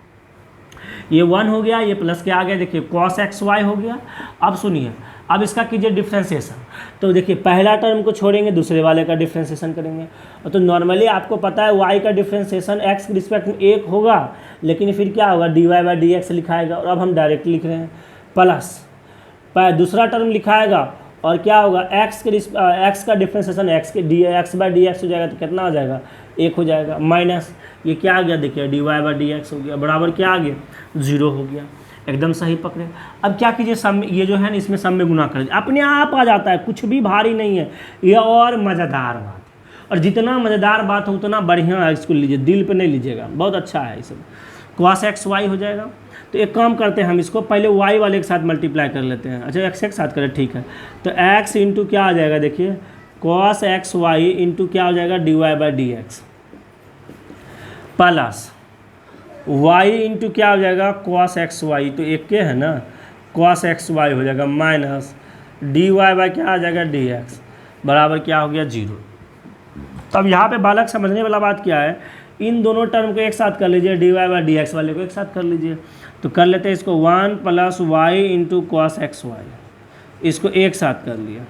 ये 1 हो गया, ये प्लस क्या आ गया, देखिए cos एक्स वाई हो गया। अब सुनिए, अब इसका कीजिए डिफ्रेंसिएशन, तो देखिए पहला टर्म को छोड़ेंगे, दूसरे वाले का डिफ्रेंसिएशन करेंगे। तो नॉर्मली आपको पता है y का डिफ्रेंसिएशन x के रिस्पेक्ट में एक होगा, लेकिन फिर क्या होगा, D Y by D X लिखाएगा, और अब हम डायरेक्ट लिख रहे हैं प्लस दूसरा टर्म लिखाएगा, और क्या होगा, x का डिफ्रेंसिएशन x के D x by D x हो जाएगा, तो कितना आ जाएगा, 1 हो जाएगा, माइनस ये क्या आ गया, देखिए d Y by D x हो गया, बराबर क्या आ गया, 0 हो गया। एकदम सही पकड़े। अब क्या कीजिए, सम में ये जो है ना इसमें सम में गुना कर दीजिए, अपने आप आ जाता है, कुछ भी भारी नहीं है ये, और मज़ेदार बात है। और जितना मज़ेदार बात हो उतना बढ़िया है, इसको लीजिए, दिल पे नहीं लीजिएगा, बहुत अच्छा है। इसे cos एक्स वाई हो जाएगा। तो एक काम करते हैं, हम इसको पहले y वाले के साथ मल्टीप्लाई कर लेते हैं। अच्छा x के साथ करें, ठीक है। तो x इंटू क्या आ जाएगा, देखिए cos एक्स वाई इंटू क्या हो जाएगा, d Y by D x, plus y into क्या हो जाएगा, cos एक्स वाई, तो एक के है ना, cos एक्स वाई हो जाएगा, माइनस डी वाई बाई क्या आ जाएगा, डी एक्स, बराबर क्या हो गया, 0। तब यहाँ पे बालक समझने वाला बात क्या है, इन दोनों टर्म को एक साथ कर लीजिए, d Y by D x वाले को एक साथ कर लीजिए। तो कर लेते हैं इसको, 1 plus y into cos x y, इसको एक साथ कर लिया।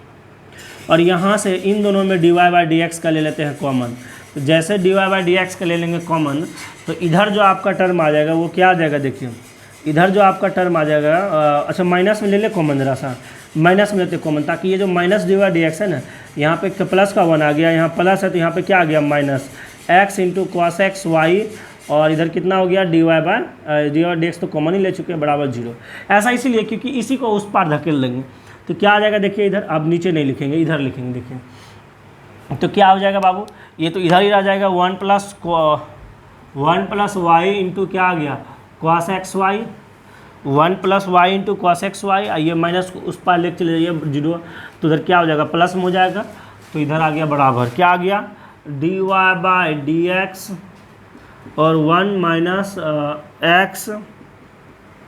और यहाँ से इन दोनों में d Y by D x का ले लेते हैं कॉमन। तो जैसे d Y by D x का ले लेंगे कॉमन, तो इधर जो आपका टर्म आ जाएगा वो क्या आ जाएगा, देखिए इधर जो आपका टर्म आ जाएगा, अच्छा माइनस में ले ले कॉमन, जरा सा माइनस में लेते कॉमन, ताकि ये जो minus d y d x है ना, यहाँ पे प्लस का 1 आ गया, यहाँ प्लस है तो यहाँ पे क्या आ गया, minus x into cos x y, और इधर कितना हो गया, D Y by D x तो कॉमन ही ले चुके हैं, बराबर 0। ऐसा इसीलिए क्योंकि इसी को उस पार धकेल देंगे। तो क्या आ जाएगा, देखिए इधर, अब नीचे नहीं लिखेंगे, इधर लिखेंगे, देखिए तो क्या हो जाएगा बाबू, ये तो इधर ही रह जाएगा, 1 प्लस वाई इंटू क्या आ गया, cos x y, 1 plus y into cos x y, आइए माइनस उस पार लेके चले जाइए 0, तो इधर क्या हो जाएगा, प्लस में हो जाएगा, तो इधर आ गया बराबर क्या आ गया, D Y by D x और 1 minus x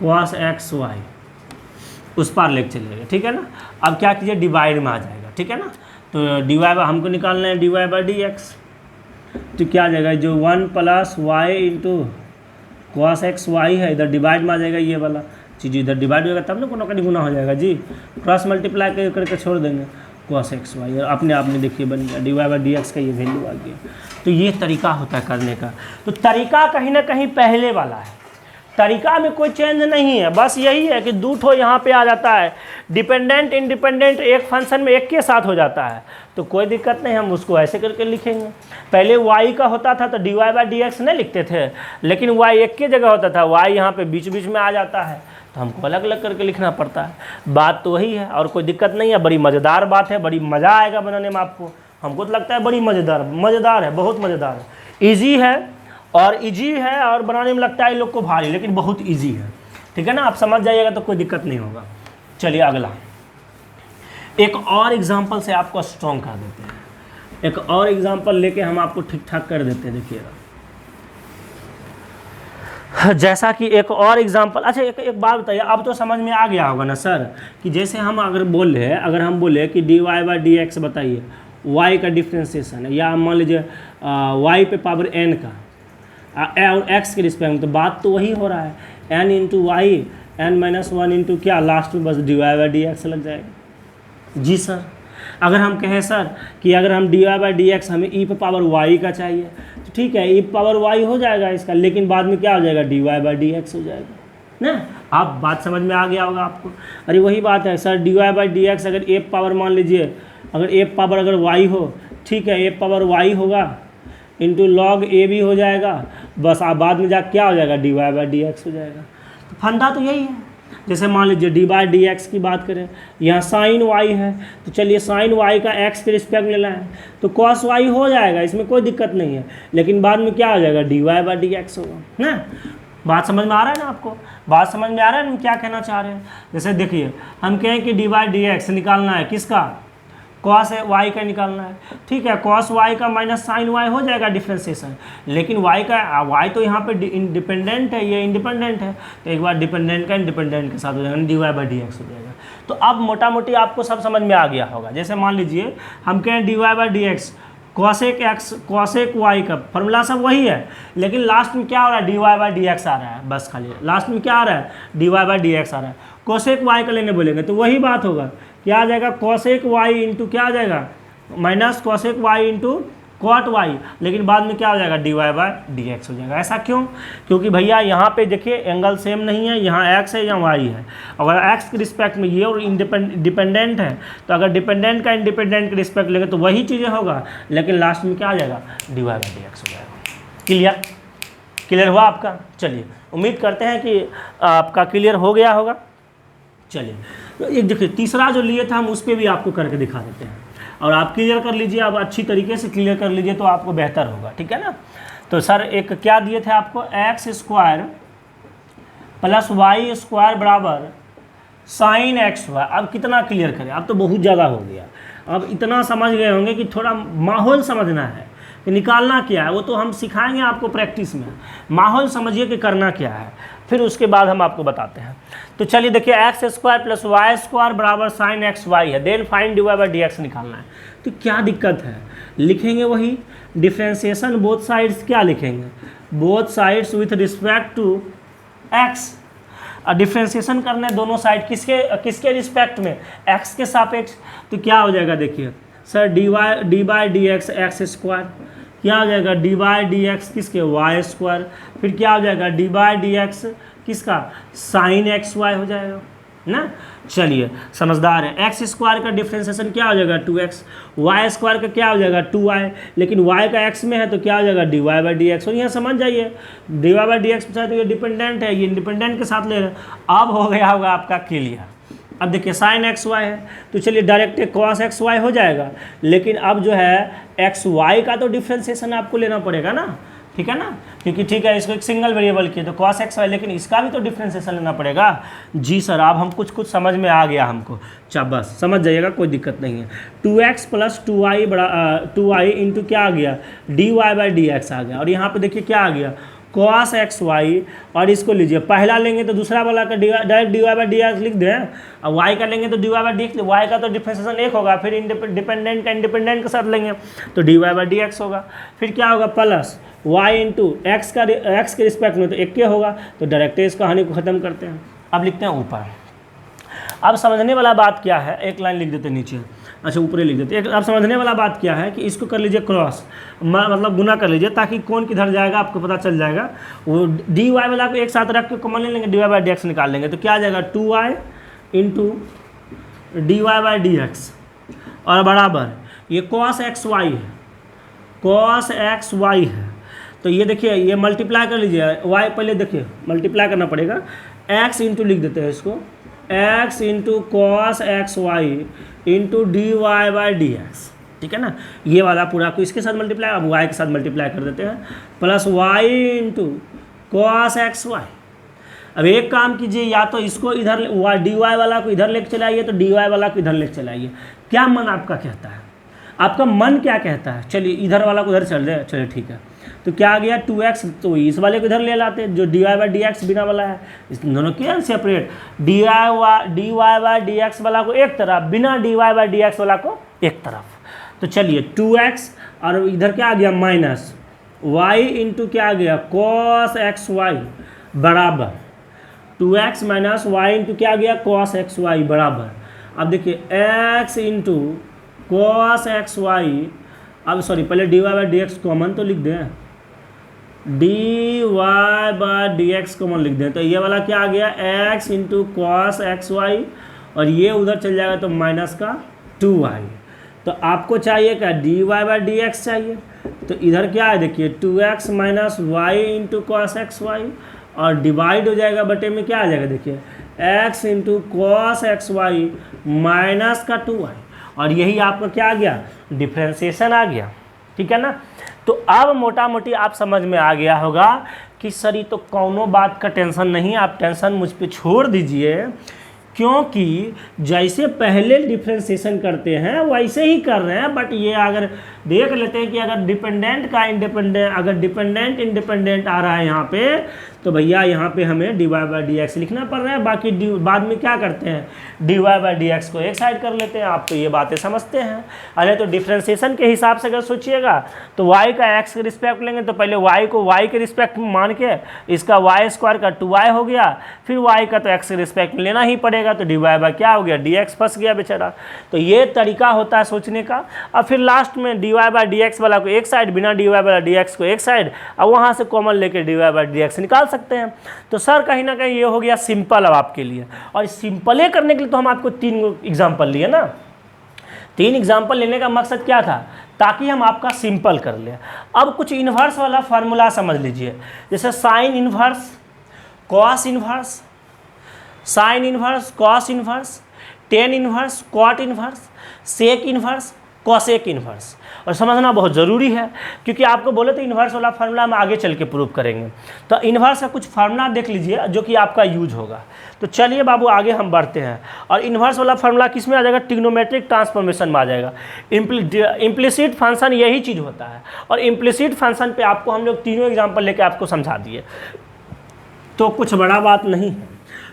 cos x y, उस पार लेके चलेगा, ठीक है ना। अब क्या कीजिए, डिवाइड में आ जाएगा, ठीक है ना। तो डी वाई हमको निकालना है D Y by D x, तो क्या आ जाएगा, जो 1 plus y into cos x y है, इधर डिवाइड में आ जाएगा, ये वाला चीज़ इधर डिवाइड होगा तब ना कोनो का गुना हो जाएगा जी, क्रॉस मल्टीप्लाई करके छोड़ देंगे कॉस एक्स वाई, और अपने आप में देखिए बन गया D Y by D x का ये वैल्यू आ गया। तो ये तरीका होता है करने का। तो तरीका कहीं ना कहीं पहले वाला है, तरीका में कोई चेंज नहीं है, बस यही है कि दो ठो यहाँ पे आ जाता है, डिपेंडेंट इंडिपेंडेंट एक फंक्शन में एक के साथ हो जाता है, तो कोई दिक्कत नहीं, हम उसको ऐसे करके लिखेंगे। पहले y का होता था तो d Y by D x नहीं लिखते थे, लेकिन y एक के जगह होता था, y यहाँ पे बीच बीच में आ जाता है, तो हमको अलग अलग करके लिखना पड़ता है। बात तो वही है और कोई दिक्कत नहीं है, बड़ी मज़ेदार बात है, बड़ी मज़ा आएगा बनाने में आपको। हमको तो लगता है बड़ी मज़ेदार है, बहुत मज़ेदार है, ईजी है और इजी है, और बनाने में लगता है लोग को भारी, लेकिन बहुत इजी है, ठीक है ना। आप समझ जाइएगा तो कोई दिक्कत नहीं होगा। चलिए अगला एक और एग्जांपल से आपको स्ट्रॉन्ग कर देते हैं, एक और एग्जांपल लेके हम आपको ठीक ठाक कर देते हैं। देखिएगा जैसा कि एक और एग्जांपल, अच्छा एक बात बताइए, अब तो समझ में आ गया होगा ना सर, कि जैसे हम अगर हम बोले कि d Y by D x बताइए, वाई का डिफ्रेंसिएशन है, या मान लीजिए वाई पे पावर एन का और एक्स के रिस्पेक्ट में, तो बात तो वही हो रहा है, n into y n minus one into क्या, लास्ट में बस d Y by D x लग जाएगा। जी सर, अगर हम कहें सर कि अगर हम d Y by D x हमें ई पे पावर वाई का चाहिए, तो ठीक है ई पावर वाई हो जाएगा इसका, लेकिन बाद में क्या हो जाएगा, d Y by D x हो जाएगा ना। आप बात समझ में आ गया होगा आपको। अरे वही बात है sir, d Y by D x अगर ए पावर मान लीजिए, अगर ए पावर अगर वाई हो, ठीक है ए पावर वाई होगा इंटू लॉग ए भी हो जाएगा, बस आप बाद में जा क्या हो जाएगा, d Y by D x हो जाएगा। तो फंदा तो यही है। जैसे मान लीजिए डी बाई डी एक्स की बात करें, यहाँ साइन वाई है, तो चलिए साइन वाई का एक्स के रिस्पेक्ट लेना है तो कॉस वाई हो जाएगा, इसमें कोई दिक्कत नहीं है, लेकिन बाद में क्या हो जाएगा, d Y by D x होगा ना। बात समझ में आ रहा है ना आपको, बात समझ में आ रहा है हम क्या कहना चाह रहे हैं। जैसे देखिए हम कहें कि डी बाई डी एक्स निकालना है किसका, कॉस वाई का निकालना है, ठीक है कॉस वाई का माइनस साइन वाई हो जाएगा डिफ्रेंसिएशन, लेकिन वाई का वाई तो यहाँ पे इंडिपेंडेंट है, ये इंडिपेंडेंट है, तो एक बार डिपेंडेंट का इंडिपेंडेंट के साथ हो जाएगा, d Y by D x हो जाएगा। तो अब मोटा मोटी आपको सब समझ में आ गया होगा। जैसे मान लीजिए हम कहें d Y by D x cosec x cosec y का फॉर्मूला सब वही है, लेकिन लास्ट में क्या हो रहा है, D Y by D X आ रहा है, बस खाली लास्ट में क्या आ रहा है, D Y by D X आ रहा है। कोसेक वाई का लेने बोलेंगे तो वही बात होगा, क्या आ जाएगा, कोसेक वाई इंटू क्या आ जाएगा, minus cosec y into cot y, लेकिन बाद में क्या हो जाएगा, d Y by D x हो जाएगा। ऐसा क्यों, क्योंकि भैया यहाँ पे देखिए एंगल सेम नहीं है, यहाँ एक्स है यहाँ वाई है, अगर एक्स के रिस्पेक्ट में ये और डिपेंडेंट है, तो अगर डिपेंडेंट का इंडिपेंडेंट के रिस्पेक्ट लेंगे तो वही चीज़ें होगा, लेकिन लास्ट में क्या आ जाएगा, d Y by D x हो जाएगा। क्लियर, क्लियर हुआ आपका। चलिए उम्मीद करते हैं कि आपका क्लियर हो गया होगा। चलिए तो एक देखिए तीसरा जो लिए था हम उस पर भी आपको करके दिखा देते हैं, और आप क्लियर कर लीजिए, आप अच्छी तरीके से क्लियर कर लीजिए तो आपको बेहतर होगा, ठीक है ना। तो सर एक क्या दिए थे आपको, x square plus Y square बराबर साइन एक्स वाई। अब कितना क्लियर करें, अब तो बहुत ज़्यादा हो गया, अब इतना समझ गए होंगे कि थोड़ा माहौल समझना है कि निकालना क्या है, वो तो हम सिखाएंगे आपको प्रैक्टिस में। माहौल समझिए कि करना क्या है, फिर उसके बाद हम आपको बताते हैं। तो चलिए देखिए x square plus Y square बराबर साइन एक्स वाई है, then find d Y by D x निकालना है। तो क्या दिक्कत है, लिखेंगे वही डिफ्रेंसिएशन बोथ साइड्स, क्या लिखेंगे, both sides with respect to x. Differentiation करना है दोनों साइड, किसके रिस्पेक्ट में, एक्स के सापेक्ष। तो क्या हो जाएगा देखिए sir, D by D x x square, क्या हो जाएगा डी बाई डी एक्स किसके, वाई स्क्वायर, फिर क्या हो जाएगा डी बाई डी एक्स किसका, साइन एक्स वाई हो जाएगा ना। चलिए समझदार है, एक्स स्क्वायर का डिफ्रेंसिएशन क्या हो जाएगा 2x, वाई स्क्वायर का क्या हो जाएगा 2y, लेकिन y का x में है तो क्या हो जाएगा d Y by D x. और यहाँ समझ जाइए d Y by D x तो ये डिपेंडेंट है, ये इंडिपेंडेंट के साथ ले रहे हैं। अब हो गया होगा आपका क्लियर। अब देखिए साइन एक्स वाई है तो चलिए डायरेक्ट कॉस एक्स वाई हो जाएगा, लेकिन अब जो है एक्स वाई का तो डिफ्रेंसिएशन आपको लेना पड़ेगा ना, ठीक है ना, क्योंकि ठीक है इसको एक सिंगल वेरिएबल किया तो कॉस एक्स वाई, लेकिन इसका भी तो डिफ्रेंसिएशन लेना पड़ेगा। जी सर, अब हम कुछ समझ में आ गया हमको, अच्छा बस समझ जाइएगा, कोई दिक्कत नहीं है। 2x प्लस 2y बड़ा 2y इंटू क्या आ गया, D Y by D X आ गया, और यहाँ पे देखिए क्या आ गया, कॉस एक्स वाई, और इसको लीजिए पहला लेंगे तो दूसरा वाला का direct d Y by D x लिख दें, और वाई का लेंगे तो d Y by D x, y का तो डिफ्रेंसिएशन एक होगा, फिर डिपेंडेंट का इंडिपेंडेंट के साथ लेंगे तो d Y by D x होगा, फिर क्या होगा प्लस वाई इंटू एक्स के रिस्पेक्ट में तो एक के होगा, तो डायरेक्ट इस कहानी को ख़त्म करते हैं। अब लिखते हैं ऊपर। अब समझने वाला बात क्या है, एक लाइन लिख देते हैं नीचे, अच्छा ऊपर लिख देते हैं। अब समझने वाला बात क्या है कि इसको कर लीजिए क्रॉस, मतलब गुना कर लीजिए, ताकि कौन किधर जाएगा आपको पता चल जाएगा। वो डी वाई वाला को एक साथ रख के कॉमन ले लेंगे, d Y by D x निकाल लेंगे, तो क्या आ जाएगा 2y into d Y by D x, और बराबर ये कॉस एक्स वाई है, कॉस एक्स वाई है, तो ये देखिए ये मल्टीप्लाई कर लीजिए, y पहले देखिए मल्टीप्लाई करना पड़ेगा, x इंटू लिख देते हैं इसको, x into cos x y into d Y by D x, ठीक है ना। ये वाला पूरा को इसके साथ मल्टीप्लाई, अब y के साथ मल्टीप्लाई कर देते हैं, plus y into cos x y. अब एक काम कीजिए, या तो इसको इधर डी वाई वाला को इधर लेके चलाइए, तो डी वाई वाला को इधर लेके चलाइए। क्या मन आपका कहता है, आपका मन क्या कहता है, चलिए इधर वाला को इधर चल रहे, चलिए ठीक है। तो क्या आ गया 2x, तो इस वाले को इधर ले लाते हैं, जो d Y by D x बिना वाला है, इस दोनों क्या separate, d Y by D x वाला को एक तरफ, बिना d Y by D x वाला को एक तरफ। तो चलिए 2x और इधर क्या आ गया माइनस y इंटू क्या आ गया cos एक्स वाई बराबर 2x माइनस वाई इंटू क्या आ गया cos एक्स वाई बराबर, अब देखिए x into cos x y, अब सॉरी पहले dy by D x common तो लिख दें, dy by D x common लिख दें, तो ये वाला क्या आ गया x into cos x y और ये उधर चल जाएगा तो माइनस का 2y। तो आपको चाहिए क्या dy बाई डी एक्स चाहिए, तो इधर क्या है देखिए 2x minus y into cos x y और डिवाइड हो जाएगा बटे में क्या आ जाएगा देखिए x into cos x Y minus का 2y, और यही आपका क्या आ गया डिफ्रेंसिएशन आ गया। ठीक है ना। तो अब मोटा मोटी आप समझ में आ गया होगा कि सर ये तो कौनो बात का टेंशन नहीं, आप टेंशन मुझ पे छोड़ दीजिए, क्योंकि जैसे पहले डिफ्रेंसिएशन करते हैं वैसे ही कर रहे हैं, बट ये अगर देख लेते हैं कि अगर डिपेंडेंट का इंडिपेंडेंट, अगर डिपेंडेंट इंडिपेंडेंट आ रहा है यहाँ पे, तो भैया यहाँ पे हमें d Y by D x लिखना पड़ रहा है, बाकी बाद में क्या करते हैं d Y by D x को एक साइड कर लेते हैं। आप तो ये बातें समझते हैं। अरे तो डिफ्रेंसिएशन के हिसाब से अगर सोचिएगा तो y का x के रिस्पेक्ट लेंगे तो पहले y को y के रिस्पेक्ट में मान के इसका y स्क्वायर का 2y हो गया, फिर y का तो x के रिस्पेक्ट में लेना ही पड़ेगा, तो डी वाई बाई क्या हो गया डी एक्स फंस गया बेचारा। तो ये तरीका होता है सोचने का। और फिर लास्ट में d Y by D x वाला को एक साइड, बिना d Y by D x को एक साइड, और वहाँ से कॉमन लेके d Y by D x निकाल सकते हैं। तो सर कहीं ना कहीं ये हो गया सिंपल अब आपके लिए, और सिंपल करने के लिए तो हम आपको 3 एग्जाम्पल लिए ना। 3 एग्जाम्पल लेने का मकसद क्या था, ताकि हम आपका सिंपल कर लें। अब कुछ इन्वर्स वाला फार्मूला समझ लीजिए, जैसे sine inverse, cos inverse, sine inverse, cos inverse, tan inverse, cot inverse, sec inverse, cosec inverse. और समझना बहुत ज़रूरी है, क्योंकि आपको बोले तो इन्वर्स वाला फार्मूला हम आगे चल के प्रूव करेंगे। तो इन्वर्स का कुछ फार्मूला देख लीजिए जो कि आपका यूज होगा। तो चलिए बाबू आगे हम बढ़ते हैं। और इन्वर्स वाला फार्मूला किस में आ जाएगा, ट्रिग्नोमेट्रिक ट्रांसफॉर्मेशन में आ जाएगा। इम्प्लिसिट फंक्शन यही चीज़ होता है, और इम्प्लिसिट फंक्शन पे आपको हम लोग 3 एग्जाम्पल लेके आपको समझा दिए, तो कुछ बड़ा बात नहीं है।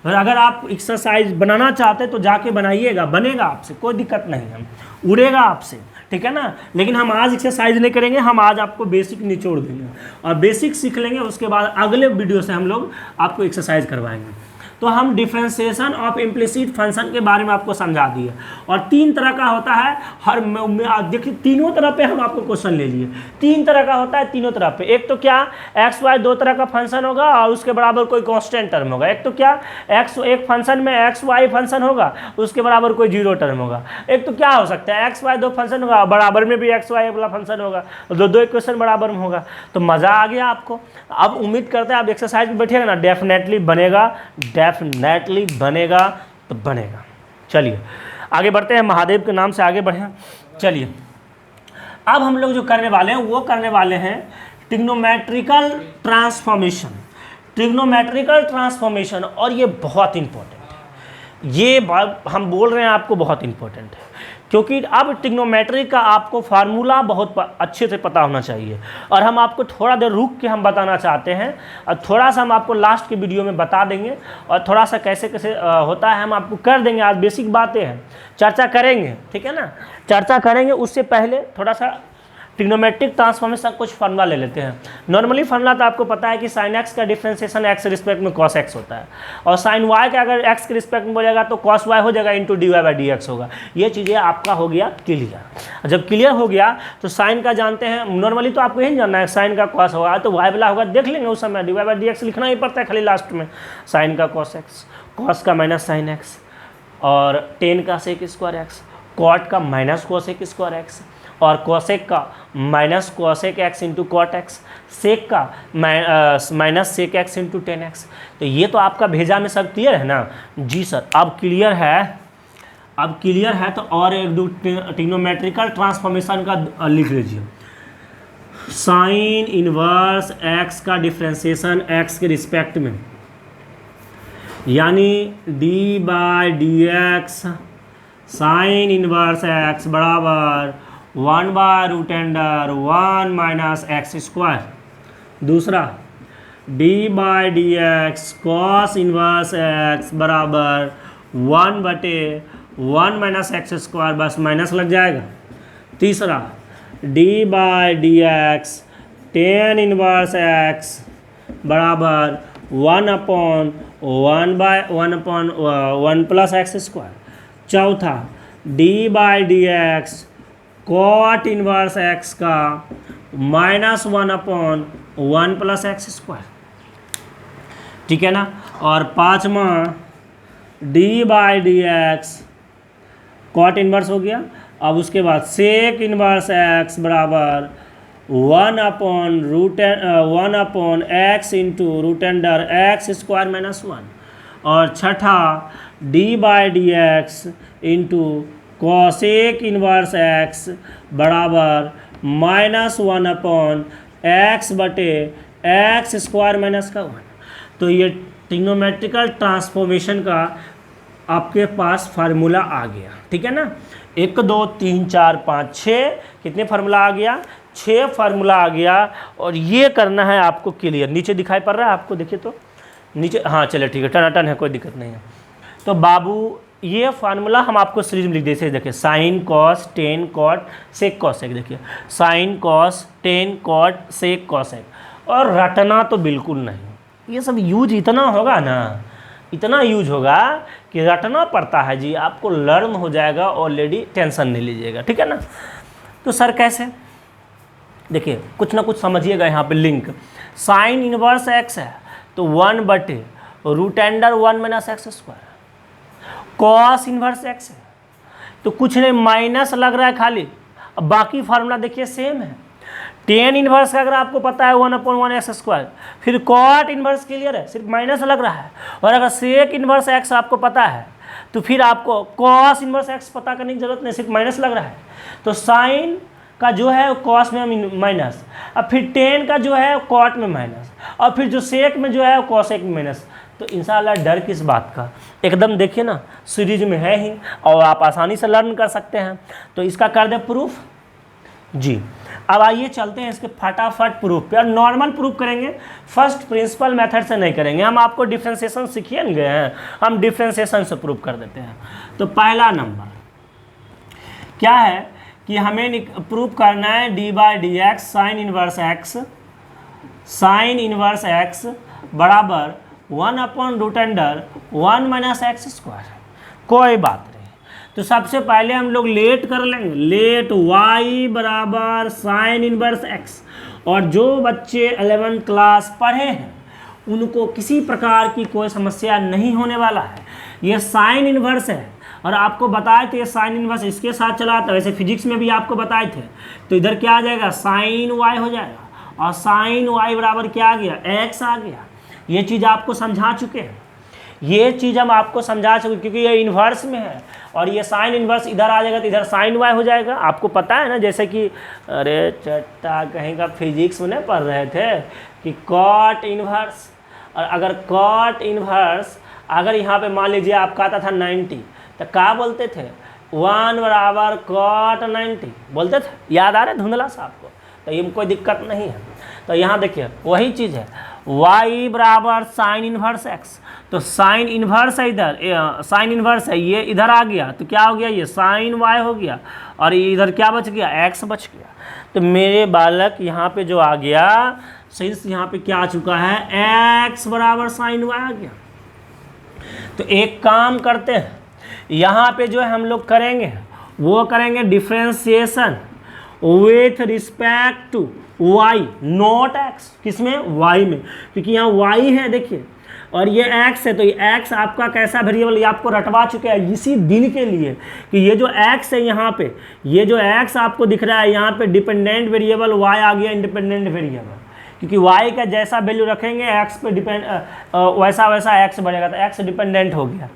और अगर आप एक्सरसाइज बनाना चाहते तो जाके बनाइएगा, बनेगा आपसे, कोई दिक्कत नहीं है, उड़ेगा आपसे, ठीक है ना। लेकिन हम आज एक्सरसाइज नहीं करेंगे, हम आज आपको बेसिक निचोड़ देंगे और बेसिक सीख लेंगे, उसके बाद अगले वीडियो से हम लोग आपको एक्सरसाइज करवाएंगे। तो हम डिफ्रेंसिएशन ऑफ इम्प्लिसिट फंक्शन के बारे में आपको समझा दिए। और 3 तरह का होता है, हर देखिए तीनों तरह पे हम आपको क्वेश्चन ले लिए। 3 तरह का होता है तीनों तरह पे। एक तो क्या एक्स वाई 2 तरह का फंक्शन होगा और उसके बराबर कोई कांस्टेंट टर्म होगा। एक तो क्या एक्स, एक फंक्शन में एक्स वाई फंक्शन होगा, उसके बराबर कोई 0 टर्म होगा। एक तो क्या हो सकता है एक्स वाई 2 फंक्शन होगा, बराबर में भी एक्स वाई वाला फंक्शन होगा, दो इक्वेशन बराबर में होगा। तो मज़ा आ गया आपको। अब उम्मीद करते हैं आप एक्सरसाइज में बैठिएगा ना, डेफिनेटली बनेगा, डेफिनेटली बनेगा तो बनेगा। चलिए आगे बढ़ते हैं, महादेव के नाम से आगे बढ़ें। चलिए अब हम लोग जो करने वाले हैं वो करने वाले हैं ट्रिग्नोमेट्रिकल ट्रांसफॉर्मेशन। ट्रिग्नोमेट्रिकल ट्रांसफॉर्मेशन, और ये बहुत इंपॉर्टेंट है, ये बात हम बोल रहे हैं आपको बहुत इंपॉर्टेंट है, क्योंकि अब ट्रिग्नोमेट्री का आपको फार्मूला बहुत अच्छे से पता होना चाहिए। और हम आपको थोड़ा देर रुक के हम बताना चाहते हैं, और थोड़ा सा हम आपको लास्ट के वीडियो में बता देंगे, और थोड़ा सा कैसे कैसे होता है हम आपको कर देंगे। आज बेसिक बातें हैं, चर्चा करेंगे, ठीक है ना, चर्चा करेंगे। उससे पहले थोड़ा सा ट्रिग्नोमेट्रिक ट्रांसफॉर्मेशन कुछ फार्मूला ले लेते हैं। नॉर्मली फार्मूला तो आपको पता है कि साइन एक्स का डिफ्रेंसिएशन एक्स के रिस्पेक्ट में कॉस एक्स होता है, और साइन वाई का अगर एक्स के रिस्पेक्ट में बोलेगा तो कॉस वाई हो जाएगा into d Y by D x होगा। ये चीज़ें आपका हो गया क्लियर। जब क्लियर हो गया तो साइन का जानते हैं, नॉर्मली तो आपको यही जानना है साइन का कॉस होगा तो वाई वाला होगा, देख लेंगे उस समय D Y by D x लिखना ही पड़ता है खाली लास्ट में। साइन का कॉस एक्स, कॉस का माइनस साइन एक्स, और टेन का सेक स्क्वायर एक्स, कॉट का माइनस कोसेक स्क्वायर एक्स, और कोसेक का minus cosec X into cot X, sec का minus sec X into tan X. तो ये तो आपका भेजा में सब क्लियर है ना जी सर। अब क्लियर है, अब क्लियर है तो और एक दो ट्रिग्नोमेट्रिकल ट्रांसफॉर्मेशन का लिख लीजिए। साइन इनवर्स एक्स का डिफ्रेंसिएशन एक्स के रिस्पेक्ट में, यानी d by D x sine inverse x बराबर 1/√1 माइनस एक्स स्क्वायर। दूसरा d by D x cos inverse x बराबर 1/1 माइनस एक्स स्क्वायर, बस माइनस लग जाएगा। तीसरा d by D x tan inverse x बराबर 1/1 प्लस एक्स स्क्वायर। चौथा d by D x cot inverse x का -1/1 plus x square, ठीक है ना। और पाँचवा d by D x cot inverse हो गया। अब उसके बाद सेक इनवर्स एक्स बराबर 1/(x) into root under x square -1। और छठा d by D x into cosec inverse x बराबर -1/x बटे एक्स स्क्वायर -1। तो ये ट्रिग्नोमेट्रिकल ट्रांसफॉर्मेशन का आपके पास फार्मूला आ गया, ठीक है ना। 1 2 3 4 5 6 कितने फार्मूला आ गया? 6 फार्मूला आ गया। और ये करना है आपको क्लियर। नीचे दिखाई पड़ रहा है आपको? देखिए तो नीचे, हाँ चलिए ठीक है, टनाटन है, कोई दिक्कत नहीं है। तो बाबू ये फार्मूला हम आपको सीरीज में लिख देते, देखिए sine cos tan cot sec cosec, देखिए sine cos tan cot sec cosec. और रटना तो बिल्कुल नहीं, ये सब यूज इतना होगा ना, इतना यूज होगा कि रटना पड़ता है जी, आपको लर्न हो जाएगा ऑलरेडी, टेंशन नहीं लीजिएगा, ठीक है ना। तो सर कैसे? देखिए कुछ ना कुछ समझिएगा यहाँ पे लिंक। साइन इनवर्स एक्स है तो 1/√1 - x square. Cos inverse x है तो कुछ नहीं, माइनस लग रहा है खाली। अब बाकी फार्मूला देखिए सेम है। टेन इनवर्स का अगर आपको पता है 1/1 एक्स स्क्वायर, फिर कॉट इनवर्स क्लियर है, सिर्फ माइनस लग रहा है। और अगर सेक इनवर्स एक्स आपको पता है तो फिर आपको कॉस इनवर्स एक्स पता करने की जरूरत नहीं, सिर्फ माइनस लग रहा है। तो साइन का जो है कॉस में माइनस, अब फिर टेन का जो है कॉट में माइनस, और फिर जो सेक में जो है कॉसेक में माइनस। तो इंशाल्लाह डर किस बात का, एकदम देखिए ना सीरीज में है ही और आप आसानी से लर्न कर सकते हैं। तो इसका कर दे प्रूफ जी। अब आइए चलते हैं इसके फटाफट प्रूफ पे। और नॉर्मल प्रूफ करेंगे, फर्स्ट प्रिंसिपल मेथड से नहीं करेंगे। हम आपको डिफ्रेंसिएशन सीखिए न गए हैं, हम डिफ्रेंसिएशन से प्रूफ कर देते हैं। तो पहला नंबर क्या है कि हमें प्रूफ करना है D by D x sine inverse x बराबर 1/√1 - एक्स स्क्वायर। कोई बात नहीं, तो सबसे पहले हम लोग लेट कर लेंगे, लेट y बराबर साइन इनवर्स एक्स। और जो बच्चे 11th क्लास पढ़े हैं उनको किसी प्रकार की कोई समस्या नहीं होने वाला है। ये साइन इनवर्स है और आपको बताए थे साइन इनवर्स इसके साथ चला था, वैसे फिजिक्स में भी आपको बताए थे। तो इधर क्या आ जाएगा, साइन y हो जाएगा, और साइन y बराबर क्या आ गया, x आ गया। ये चीज़ आपको समझा चुके हैं, ये चीज़ हम आपको समझा चुके, क्योंकि ये इन्वर्स में है और ये साइन इन्वर्स इधर आ जाएगा तो इधर साइन y हो जाएगा। आपको पता है ना, जैसे कि अरे चट्टा कहीं का फिजिक्स में नहीं पढ़ रहे थे कि कॉट इन्वर्स, और अगर कॉट इन्वर्स अगर यहाँ पे मान लीजिए आपका आता था 90, तो क्या बोलते थे, 1 बराबर कॉट 90 बोलते थे। याद आ रहा है धुंधला सा आपको? तो ये कोई दिक्कत नहीं है। तो यहाँ देखिए वही चीज़ है, y बराबर साइन इनवर्स एक्स। तो साइन इनवर्स है इधर, साइन इनवर्स है, ये इधर आ गया तो क्या हो गया, ये साइन y हो गया, और इधर क्या बच गया, x बच गया। तो मेरे बालक यहाँ पे जो आ गया, सिंस यहाँ पे क्या आ चुका है, x बराबर साइन y आ गया। तो एक काम करते हैं, यहाँ पे जो है हम लोग करेंगे वो करेंगे differentiation with respect to y not x। किसमें, y में, क्योंकि यहाँ y है देखिए और ये x है। तो ये x आपका कैसा वेरिएबल, ये आपको रटवा चुके हैं इसी दिन के लिए कि ये जो x है यहाँ पे, ये जो x आपको दिख रहा है यहाँ पे डिपेंडेंट वेरिएबल, y आ गया इंडिपेंडेंट वेरिएबल। क्योंकि y का जैसा वैल्यू रखेंगे x पे डिपेंड वैसा वैसा x बढ़ेगा, तो x डिपेंडेंट हो गया।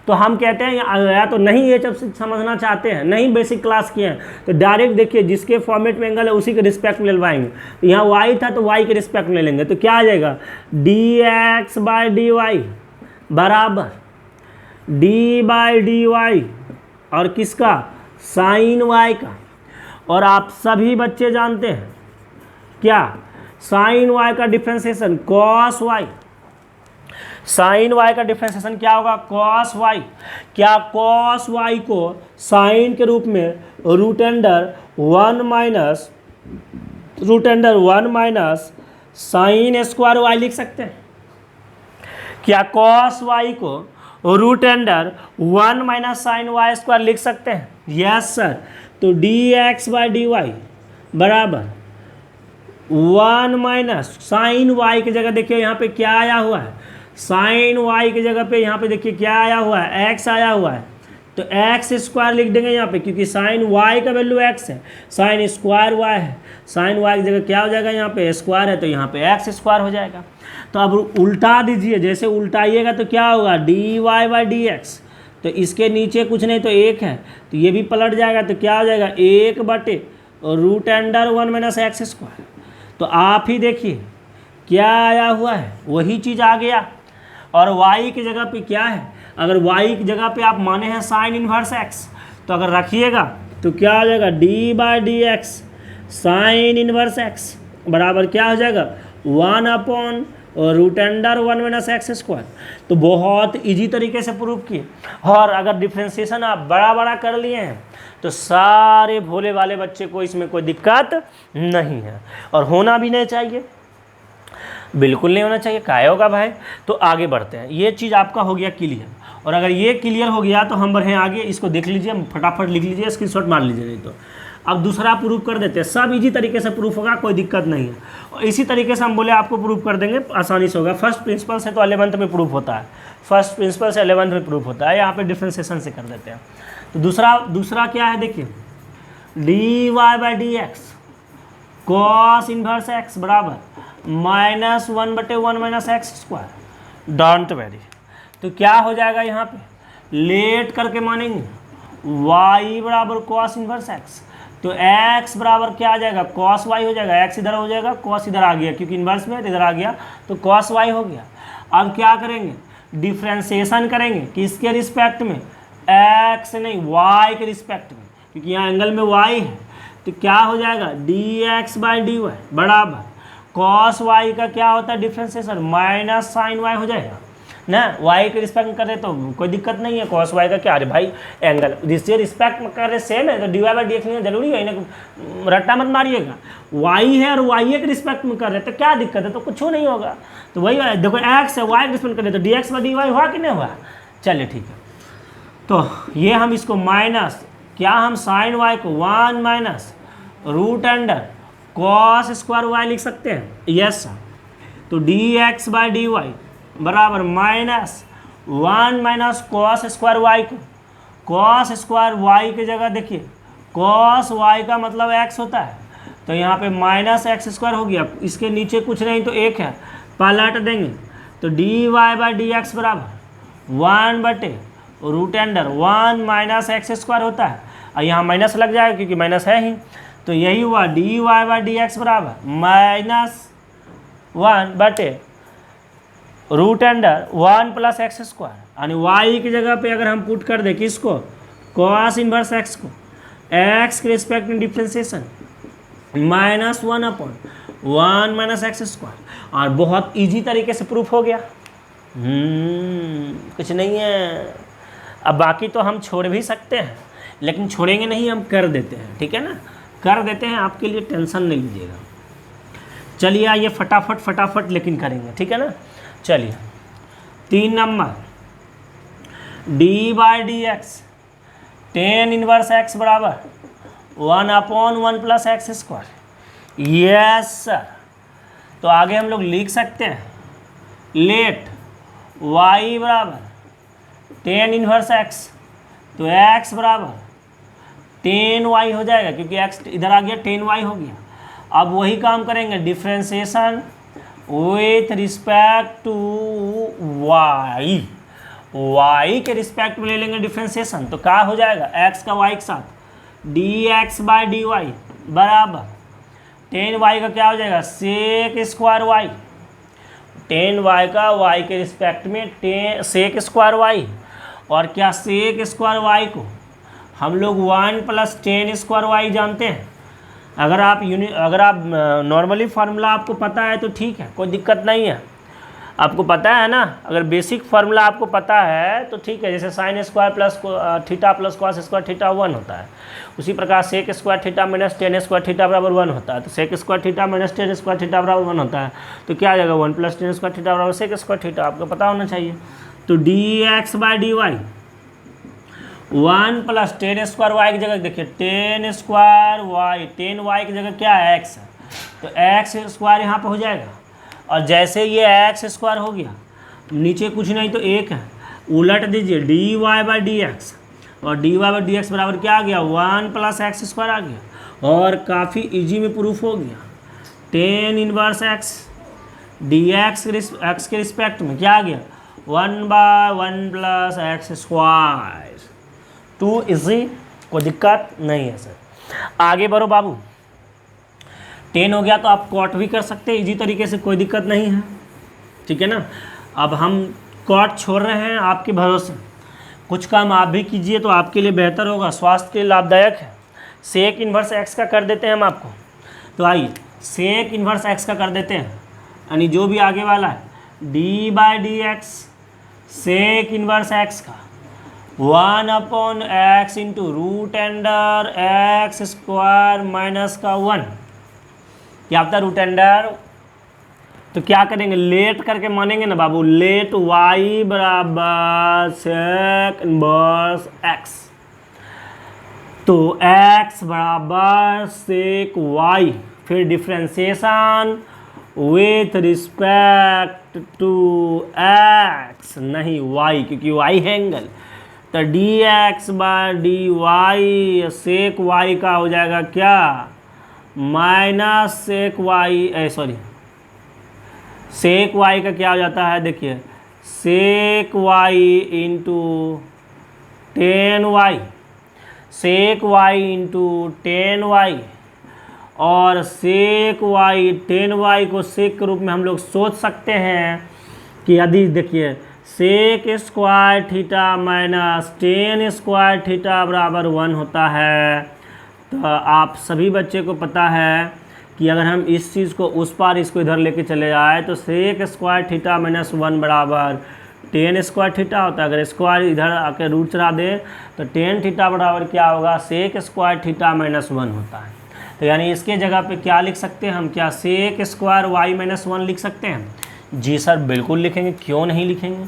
तो हम कहते हैं या तो नहीं, ये जब समझना चाहते हैं, नहीं बेसिक क्लास किए हैं, तो डायरेक्ट देखिए जिसके फॉर्मेट में एंगल है उसी के रिस्पेक्ट में लेवाएंगे। तो यहाँ y था तो y के रिस्पेक्ट में ले लेंगे। तो क्या आ जाएगा, dx बाई डी वाई बराबर d बाई डी वाई, और किसका, साइन y का। और आप सभी बच्चे जानते हैं क्या, साइन y का differentiation cos y, sine y का डिफ्रेंसिएशन क्या होगा, कॉस y। क्या कॉस y को साइन के रूप में root under 1 minus root under 1 minus sine square Y लिख सकते हैं क्या? कॉस वाई को root under 1 minus sine Y square लिख सकते हैं? Yes sir. तो D x by D Y बराबर 1 माइनस साइन वाई की जगह देखिए यहाँ पे क्या आया हुआ है, साइन वाई की जगह पे यहाँ पे देखिए क्या आया हुआ है, एक्स आया हुआ है। तो एक्स स्क्वायर लिख देंगे यहाँ पे, क्योंकि साइन वाई का वैल्यू एक्स है, साइन स्क्वायर वाई है, साइन वाई की जगह क्या हो जाएगा यहाँ पे स्क्वायर है, तो यहाँ पे एक्स स्क्वायर हो जाएगा। तो अब उल्टा दीजिए, जैसे उल्टाइएगा तो क्या होगा, D Y by D x. तो इसके नीचे कुछ नहीं तो एक है, तो ये भी पलट जाएगा, तो क्या हो जाएगा 1 बटे root under 1 minus x square. तो आप ही देखिए क्या आया हुआ है, वही चीज़ आ गया। और y की जगह पे क्या है, अगर y की जगह पे आप माने हैं साइन इन्वर्स x, तो अगर रखिएगा तो क्या हो जाएगा d by D x sine inverse x बराबर क्या हो जाएगा 1 upon root under 1 minus x square. तो बहुत इजी तरीके से प्रूव किए। और अगर डिफ्रेंशिएशन आप बड़ा बड़ा कर लिए हैं तो सारे भोले वाले बच्चे को इसमें कोई दिक्कत नहीं है, और होना भी नहीं चाहिए, बिल्कुल नहीं होना चाहिए। काय होगा भाई। तो आगे बढ़ते हैं, ये चीज़ आपका हो गया क्लियर। और अगर ये क्लियर हो गया तो हम बढ़ें आगे, इसको देख लीजिए, फटाफट लिख लीजिए, स्क्रीनशॉट मार लीजिए, नहीं तो अब दूसरा प्रूफ कर देते हैं। सब इजी तरीके से प्रूफ होगा, कोई दिक्कत नहीं है। और इसी तरीके से हम बोले आपको प्रूफ कर देंगे, आसानी से होगा। फर्स्ट प्रिंसिपल से तो 11th में प्रूफ होता है, फर्स्ट प्रिंसिपल से 11th में प्रूफ होता है, यहाँ पे डिफ्रेंशिएशन से कर देते हैं। तो दूसरा क्या है देखिए, d Y by D x cos inverse x बराबर माइनस 1 बटे 1 minus x square. Don't worry. तो क्या हो जाएगा यहाँ पे, लेट करके मानेंगे y बराबर कॉस इन्वर्स x। तो x बराबर क्या आ जाएगा, कॉस y हो जाएगा, x इधर हो जाएगा, कॉस इधर आ गया, क्योंकि इन्वर्स में इधर आ गया, तो कॉस y हो गया। अब क्या करेंगे, डिफ्रेंशिएशन करेंगे किसके रिस्पेक्ट में, x नहीं y के रिस्पेक्ट में, क्योंकि यहाँ एंगल में y है। तो क्या हो जाएगा d x by D Y बराबर कॉस वाई का क्या होता है डिफ्रेंशिएशन माइनस साइन वाई हो जाएगा ना। y के रिस्पेक्ट में कर रहे तो कोई दिक्कत नहीं है, कॉस वाई का क्या, अरे भाई एंगल जिससे रिस्पेक्ट में कर रहे सेम है, तो d Y by D x नहीं जरूरी है, इन्हें रट्टा मत मारिएगा। y है और y के रिस्पेक्ट में कर रहे तो क्या दिक्कत है, तो कुछ नहीं होगा। तो वही देखो x है, y के रिस्पेक्ट कर रहे तो D x by D y हुआ कि नहीं हुआ। चलिए ठीक है, तो ये हम इसको माइनस क्या, हम साइन वाई को 1 minus root under cos square Y लिख सकते हैं, यस सर। तो D x by D Y बराबर minus 1 minus cos square Y को, कॉस स्क्वायर वाई की जगह देखिए कॉस वाई का मतलब x होता है, तो यहाँ पे माइनस एक्स स्क्वायर हो गया, इसके नीचे कुछ नहीं तो एक है, पलट देंगे तो d Y by D x बराबर 1 बटे root under 1 minus x square होता है, और यहाँ माइनस लग जाएगा क्योंकि माइनस है ही। तो यही हुआ d Y by D x बराबर माइनस 1 बटे root under 1 plus x square, यानी वाई की जगह पे अगर हम पुट कर दें किसको, कॉस इन्वर्स एक्स को, एक्स के रिस्पेक्ट में differentiation minus 1 upon 1 minus x square. और बहुत इजी तरीके से प्रूफ हो गया। कुछ नहीं है। अब बाकी तो हम छोड़ भी सकते हैं, लेकिन छोड़ेंगे नहीं, हम कर देते हैं, ठीक है ना, कर देते हैं, आपके लिए टेंशन नहीं लीजिएगा। चलिए आइए फटाफट लेकिन करेंगे, ठीक है ना। चलिए 3 number, D by D x tan inverse x बराबर 1 upon 1 plus x square, yes sir. तो आगे हम लोग लिख सकते हैं लेट y बराबर टेन इनवर्स x, तो x बराबर 10y हो जाएगा, क्योंकि x इधर आ गया 10y हो गया। अब वही काम करेंगे, differentiation with respect to y के रिस्पेक्ट में ले लेंगे डिफ्रेंशिएशन, तो क्या हो जाएगा x का y के साथ d x by D Y बराबर 10y का क्या हो जाएगा सेक स्क्वायर y, 10y का y के रिस्पेक्ट में सेक स्क्वायर y, और क्या सेक स्क्वायर y को हम लोग 1 प्लस 10 स्क्वायर y जानते हैं। अगर आप नॉर्मली फार्मूला आपको पता है तो ठीक है, कोई दिक्कत नहीं है, आपको पता है ना। अगर बेसिक फार्मूला आपको पता है तो ठीक है, जैसे sine square plus theta plus cos square theta 1 होता है, उसी प्रकार sec square theta minus tan square theta बराबर 1 होता है। तो sec square theta minus tan square theta बराबर 1 होता है। तो क्या आ जाएगा 1 + टेन स्क्वायर थीटा बराबर सेक स्क्वायर थीटा, आपको पता होना चाहिए। तो dx/dy 1 + टेन स्क्वायर वाई की जगह देखिए tan square y, tan y की जगह क्या है x है, तो एक्स स्क्वायर यहाँ पर हो जाएगा। और जैसे ये एक्स स्क्वायर हो गया, नीचे कुछ नहीं तो 1 है, उलट दीजिए dy/dx, और dy/dx बराबर क्या आ गया 1 + x² आ गया। और काफ़ी इजी में प्रूफ हो गया। Tan inverse x dx x के रिस्पेक्ट में क्या आ गया 1/1 + x²। टू इजी, कोई दिक्कत नहीं है सर। आगे बढ़ो बाबू, 10 हो गया तो आप कॉट भी कर सकते हैं इजी तरीके से, कोई दिक्कत नहीं है, ठीक है ना। अब हम कॉट छोड़ रहे हैं आपके भरोसे, कुछ काम आप भी कीजिए तो आपके लिए बेहतर होगा, स्वास्थ्य के लिए लाभदायक है। सेक इन्वर्स x का कर देते हैं हम आपको, तो आइए सेक इन्वर्स x का कर देते हैं, यानी जो भी आगे वाला है d/dx सेक इन्वर्स x का 1/x into root under x² minus का 1, क्या होता है रूट अंडर, तो क्या करेंगे लेट करके मानेंगे ना बाबू, लेट y बराबर सेक इनवर्स x, तो x बराबर सेक y, फिर differentiation with respect to x, नहीं y, क्योंकि y है एंगल, तो dx/dy सेक y का हो जाएगा क्या minus sec y, sorry sec y का क्या हो जाता है, देखिए sec y into tan y, sec y into tan y, और सेक y टेन वाई को सेक के रूप में हम लोग सोच सकते हैं कि यदि देखिए sec square theta minus tan square theta बराबर 1 होता है, तो आप सभी बच्चे को पता है कि अगर हम इस चीज़ को उस पार इसको इधर लेके चले जाए तो सेक स्क्वायर थीटा माइनस 1 बराबर टेन स्क्वायर थीटा होता है। अगर स्क्वायर इधर आके रूट चढ़ा दें तो टेन थीटा बराबर क्या होगा सेक स्क्वायर थीटा माइनस 1 होता है। तो यानी इसके जगह पे क्या लिख सकते हैं हम, क्या सेक स्क्वायर वाई माइनस 1 लिख सकते हैं? जी सर बिल्कुल लिखेंगे, क्यों नहीं लिखेंगे।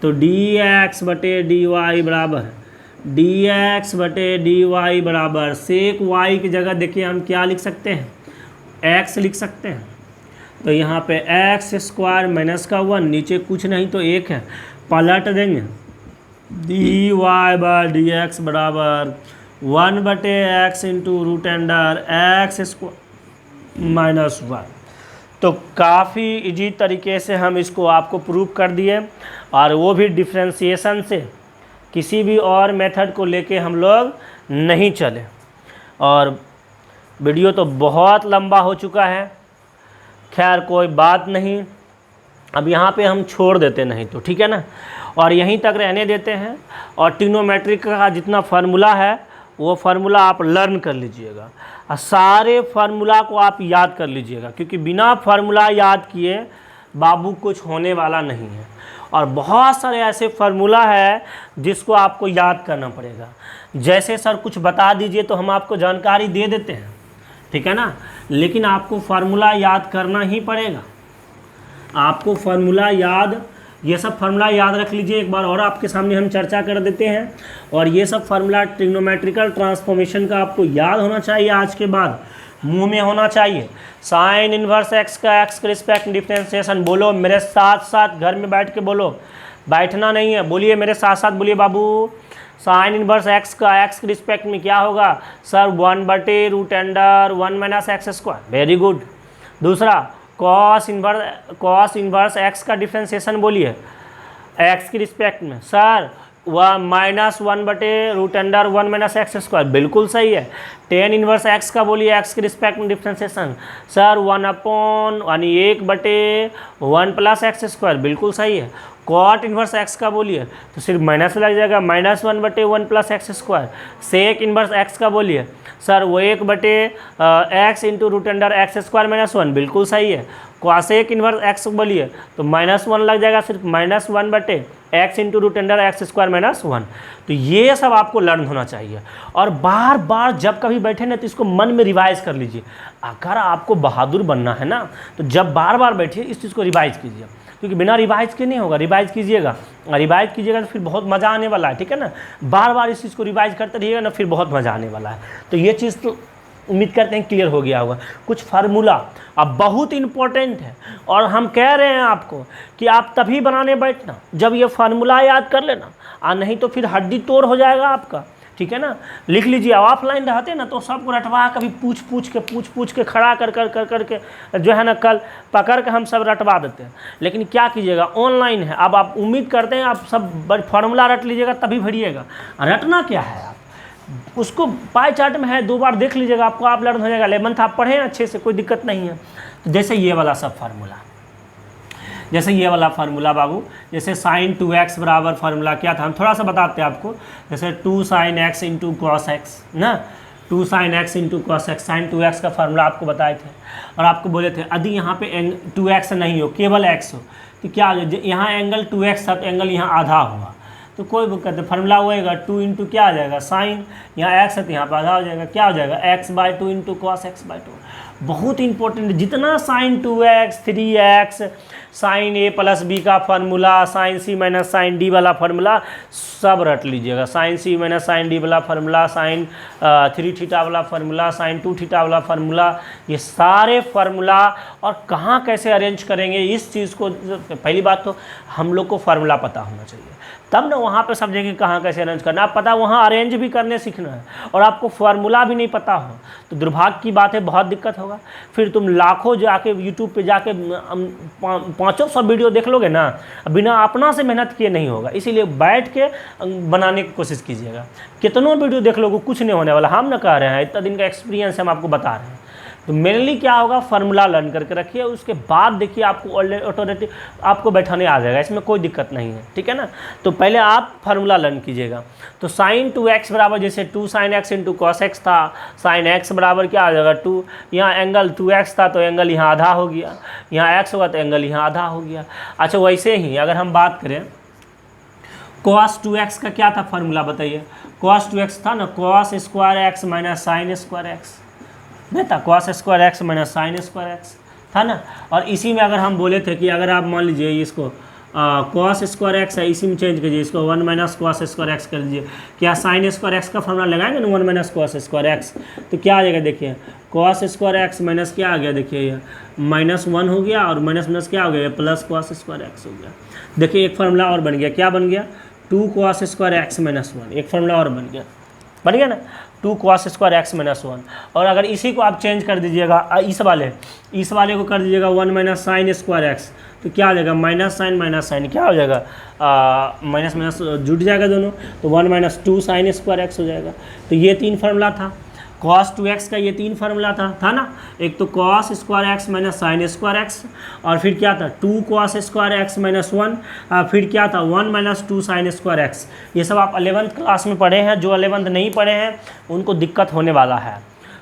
तो dx/dy बराबर dx/dy बराबर सेक वाई की जगह देखिए हम क्या लिख सकते हैं, x लिख सकते हैं। तो यहाँ पे x² माइनस का 1, नीचे कुछ नहीं तो 1 है, पलट देंगे dy/dx बराबर 1/x into root under x² minus 1। तो काफ़ी इजी तरीके से हम इसको आपको प्रूव कर दिए, और वो भी डिफ्रेंसिएशन से, किसी भी और मेथड को लेके हम लोग नहीं चले। और वीडियो तो बहुत लंबा हो चुका है, खैर कोई बात नहीं, अब यहाँ पे हम छोड़ देते नहीं तो, ठीक है ना, और यहीं तक रहने देते हैं। और ट्रिग्नोमेट्रिक का जितना फार्मूला है वो फार्मूला आप लर्न कर लीजिएगा, और सारे फार्मूला को आप याद कर लीजिएगा, क्योंकि बिना फार्मूला याद किए बाबू कुछ होने वाला नहीं है। और बहुत सारे ऐसे फार्मूला है जिसको आपको याद करना पड़ेगा। जैसे सर कुछ बता दीजिए तो हम आपको जानकारी दे देते हैं, ठीक है ना, लेकिन आपको फार्मूला याद करना ही पड़ेगा। आपको फार्मूला याद, ये सब फार्मूला याद रख लीजिए। एक बार और आपके सामने हम चर्चा कर देते हैं, और ये सब फार्मूला ट्रिग्नोमेट्रिकल ट्रांसफॉर्मेशन का आपको याद होना चाहिए, आज के बाद मुंह में होना चाहिए। साइन इन्वर्स एक्स का एक्स के रिस्पेक्ट डिफरेंशिएशन, बोलो मेरे साथ साथ, घर में बैठ के बोलो, बैठना नहीं है, बोलिए मेरे साथ साथ, बोलिए बाबू। साइन इन्वर्स एक्स का एक्स के रिस्पेक्ट में क्या होगा सर 1/रूट under 1 minus x², very good. दूसरा कॉस इन्वर्स एक्स का डिफरेंशिएशन बोलिए एक्स के रिस्पेक्ट में, सर -1/रूट अंडर 1 माइनस x², बिल्कुल सही है। टेन इनवर्स एक्स का बोलिए, एक्स के रिस्पेक्ट में differentiation sir 1/1 plus x square, बिल्कुल सही है। कॉट इनवर्स एक्स का बोलिए तो सिर्फ माइनस लग जाएगा, -1/1 plus x square. Sec inverse x का बोलिए सर वो 1/x into root under x square -1, बिल्कुल सही है। क्वासेक इनवर्स एक्स बोलिए तो -1 लग जाएगा, सिर्फ -1/x into root under x square -1। तो ये सब आपको लर्न होना चाहिए, और बार बार जब कभी बैठे ना तो इसको मन में रिवाइज कर लीजिए। अगर आपको बहादुर बनना है ना तो जब बार बार बैठिए इस चीज़ को रिवाइज कीजिए, क्योंकि बिना रिवाइज के नहीं होगा। रिवाइज कीजिएगा तो फिर बहुत मज़ा आने वाला है, ठीक है ना। बार बार इस चीज़ को रिवाइज करते रहिएगा ना, फिर बहुत मज़ा आने वाला है। तो ये चीज़ तो उम्मीद करते हैं क्लियर हो गया होगा। कुछ फार्मूला अब बहुत इंपॉर्टेंट है, और हम कह रहे हैं आपको कि आप तभी बनाने बैठना जब ये फार्मूला याद कर लेना, और नहीं तो फिर हड्डी तोड़ हो जाएगा आपका, ठीक है ना। लिख लीजिए, ऑफलाइन रहते ना तो सबको रटवा कभी पूछ पूछ के खड़ा कर के जो है ना कल पकड़ के हम सब रटवा देते हैं। लेकिन क्या कीजिएगा, ऑनलाइन है। अब आप उम्मीद करते हैं आप सब फार्मूला रट लीजिएगा तभी भरिएगा। रटना क्या है, आप उसको पाई चार्ट में है, 2 बार देख लीजिएगा, आपको आप लर्न हो जाएगा। 11th आप पढ़ें अच्छे से, कोई दिक्कत नहीं है। तो जैसे ये वाला सब फार्मूला, जैसे ये वाला फार्मूला बाबू, जैसे sin 2x बराबर फार्मूला क्या था, हम थोड़ा सा बताते हैं आपको। जैसे 2 sin x into cos x ना, 2 sin x into cos x, sine 2x का फार्मूला आपको बताए थे, और आपको बोले थे यदि यहाँ पे 2x नहीं हो, केवल x हो तो क्या हो जाए, यहाँ एंगल 2x था तो एंगल यहाँ आधा हुआ, तो कोई दिक्कत नहीं, फार्मूला होएगा 2 इंटू क्या आ जाएगा साइन, यहाँ x है तो यहाँ पर आधा हो जाएगा, क्या हो जाएगा x/2 इंटू कॉस x/2। बहुत इंपॉर्टेंट, जितना sin 2x 3x sin a plus b का formula, sin c minus sin d वाला फार्मूला सब रट लीजिएगा। sin c minus sin d वाला फार्मूला, sin 3θ वाला फार्मूला, sin 2θ वाला फार्मूला, ये सारे फार्मूला और कहाँ कैसे अरेंज करेंगे इस चीज़ को, पहली बात तो हम लोग को फार्मूला पता होना चाहिए, तब ना वहाँ पे सब जगह कहाँ कैसे अरेंज करना। आप पता वहाँ अरेंज भी करने सीखना है, और आपको फार्मूला भी नहीं पता हो तो दुर्भाग्य की बात है, बहुत दिक्कत होगा। फिर तुम लाखों जाके यूट्यूब पे जाके 500 वीडियो देख लोगे ना, बिना अपना से मेहनत किए नहीं होगा। इसीलिए बैठ के बनाने की कोशिश कीजिएगा। कितनों वीडियो देख लोगे कुछ नहीं होने वाला, हम ना कह रहे हैं, इतना दिन का एक्सपीरियंस हम आपको बता रहे हैं। तो मेनली क्या होगा, फार्मूला लर्न करके रखिए, उसके बाद देखिए आपको ऑटोमेटिक आपको बैठाने आ जाएगा, इसमें कोई दिक्कत नहीं है, ठीक है ना। तो पहले आप फार्मूला लर्न कीजिएगा। तो sin 2x बराबर, जैसे 2 sin x into cos x था, sin x बराबर क्या आ जाएगा 2, यहाँ एंगल 2x था तो एंगल यहाँ आधा हो गया, यहाँ x होगा तो एंगल यहाँ आधा हो गया। अच्छा, वैसे ही अगर हम बात करें cos 2x का क्या था फार्मूला बताइए, cos 2x था ना, cos square x minus sine square x नहीं था, cos square x minus sine square x था ना। और इसी में अगर हम बोले थे कि अगर आप मान लीजिए इसको cos स्क्वायर एक्स है, इसी में चेंज कीजिए, इसको 1 माइनस cos स्क्वायर एक्स कर दीजिए, क्या साइन स्क्वायर एक्स का फॉर्मूला लगाएंगे ना 1 माइनस cos स्क्वायर एक्स, तो क्या आ जाएगा देखिए, cos स्क्वायर एक्स माइनस क्या आ गया, देखिए ये -1 हो गया, और माइनस क्या हो गया, प्लस cos स्क्वायर एक्स हो गया। देखिए एक फार्मूला और बन गया, क्या बन गया, 2 cos स्क्वायर एक्स माइनस 1, एक फार्मूला और बन गया ना, 2 cos स्क्वायर एक्स माइनस 1। और अगर इसी को आप चेंज कर दीजिएगा, इस वाले को कर दीजिएगा 1 माइनस साइन स्क्वायर एक्स, तो क्या हो जाएगा, माइनस साइन क्या हो जाएगा, माइनस माइनस जुड़ जाएगा दोनों, तो 1 माइनस 2 साइन स्क्वायर एक्स हो जाएगा। तो ये 3 फार्मूला था, cos 2x का ये 3 फार्मूला था ना, एक तो cos square x minus sine square X, और फिर क्या था 2 cos स्क्वायर एक्स माइनस 1, फिर क्या था 1 माइनस 2 साइन स्क्वायर एक्स। ये सब आप 11th क्लास में पढ़े हैं, जो 11th नहीं पढ़े हैं उनको दिक्कत होने वाला है,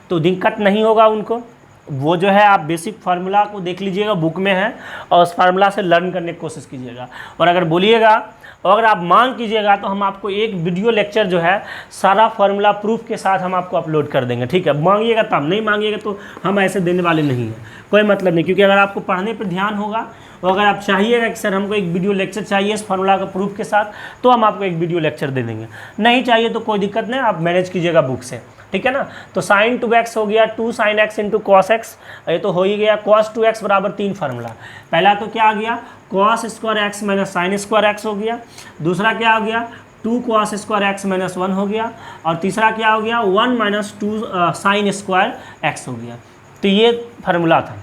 तो दिक्कत नहीं होगा उनको, वो जो है आप बेसिक फार्मूला को देख लीजिएगा, बुक में है, और उस फार्मूला से लर्न करने की कोशिश कीजिएगा। और अगर बोलिएगा और अगर आप मांग कीजिएगा तो हम आपको एक वीडियो लेक्चर जो है सारा फार्मूला प्रूफ के साथ हम आपको अपलोड कर देंगे, ठीक है। मांगिएगा तब, नहीं मांगिएगा तो हम ऐसे देने वाले नहीं हैं, कोई मतलब नहीं। क्योंकि अगर आपको पढ़ने पर ध्यान होगा और अगर आप चाहिएगा कि सर हमको एक वीडियो लेक्चर चाहिए इस फार्मूला का प्रूफ के साथ, तो हम आपको एक वीडियो लेक्चर दे देंगे। नहीं चाहिए तो कोई दिक्कत नहीं, आप मैनेज कीजिएगा बुक से, ठीक है ना। तो sin 2x हो गया 2 sin x into cos x, ये तो हो ही गया। cos 2x बराबर 3 फार्मूला, पहला तो क्या आ गया, cos square x minus sine square x हो गया, दूसरा क्या हो गया 2 cos स्क्वायर एक्स माइनस 1 हो गया, और तीसरा क्या हो गया 1 माइनस 2 साइन स्क्वायर एक्स हो गया। तो ये फार्मूला था,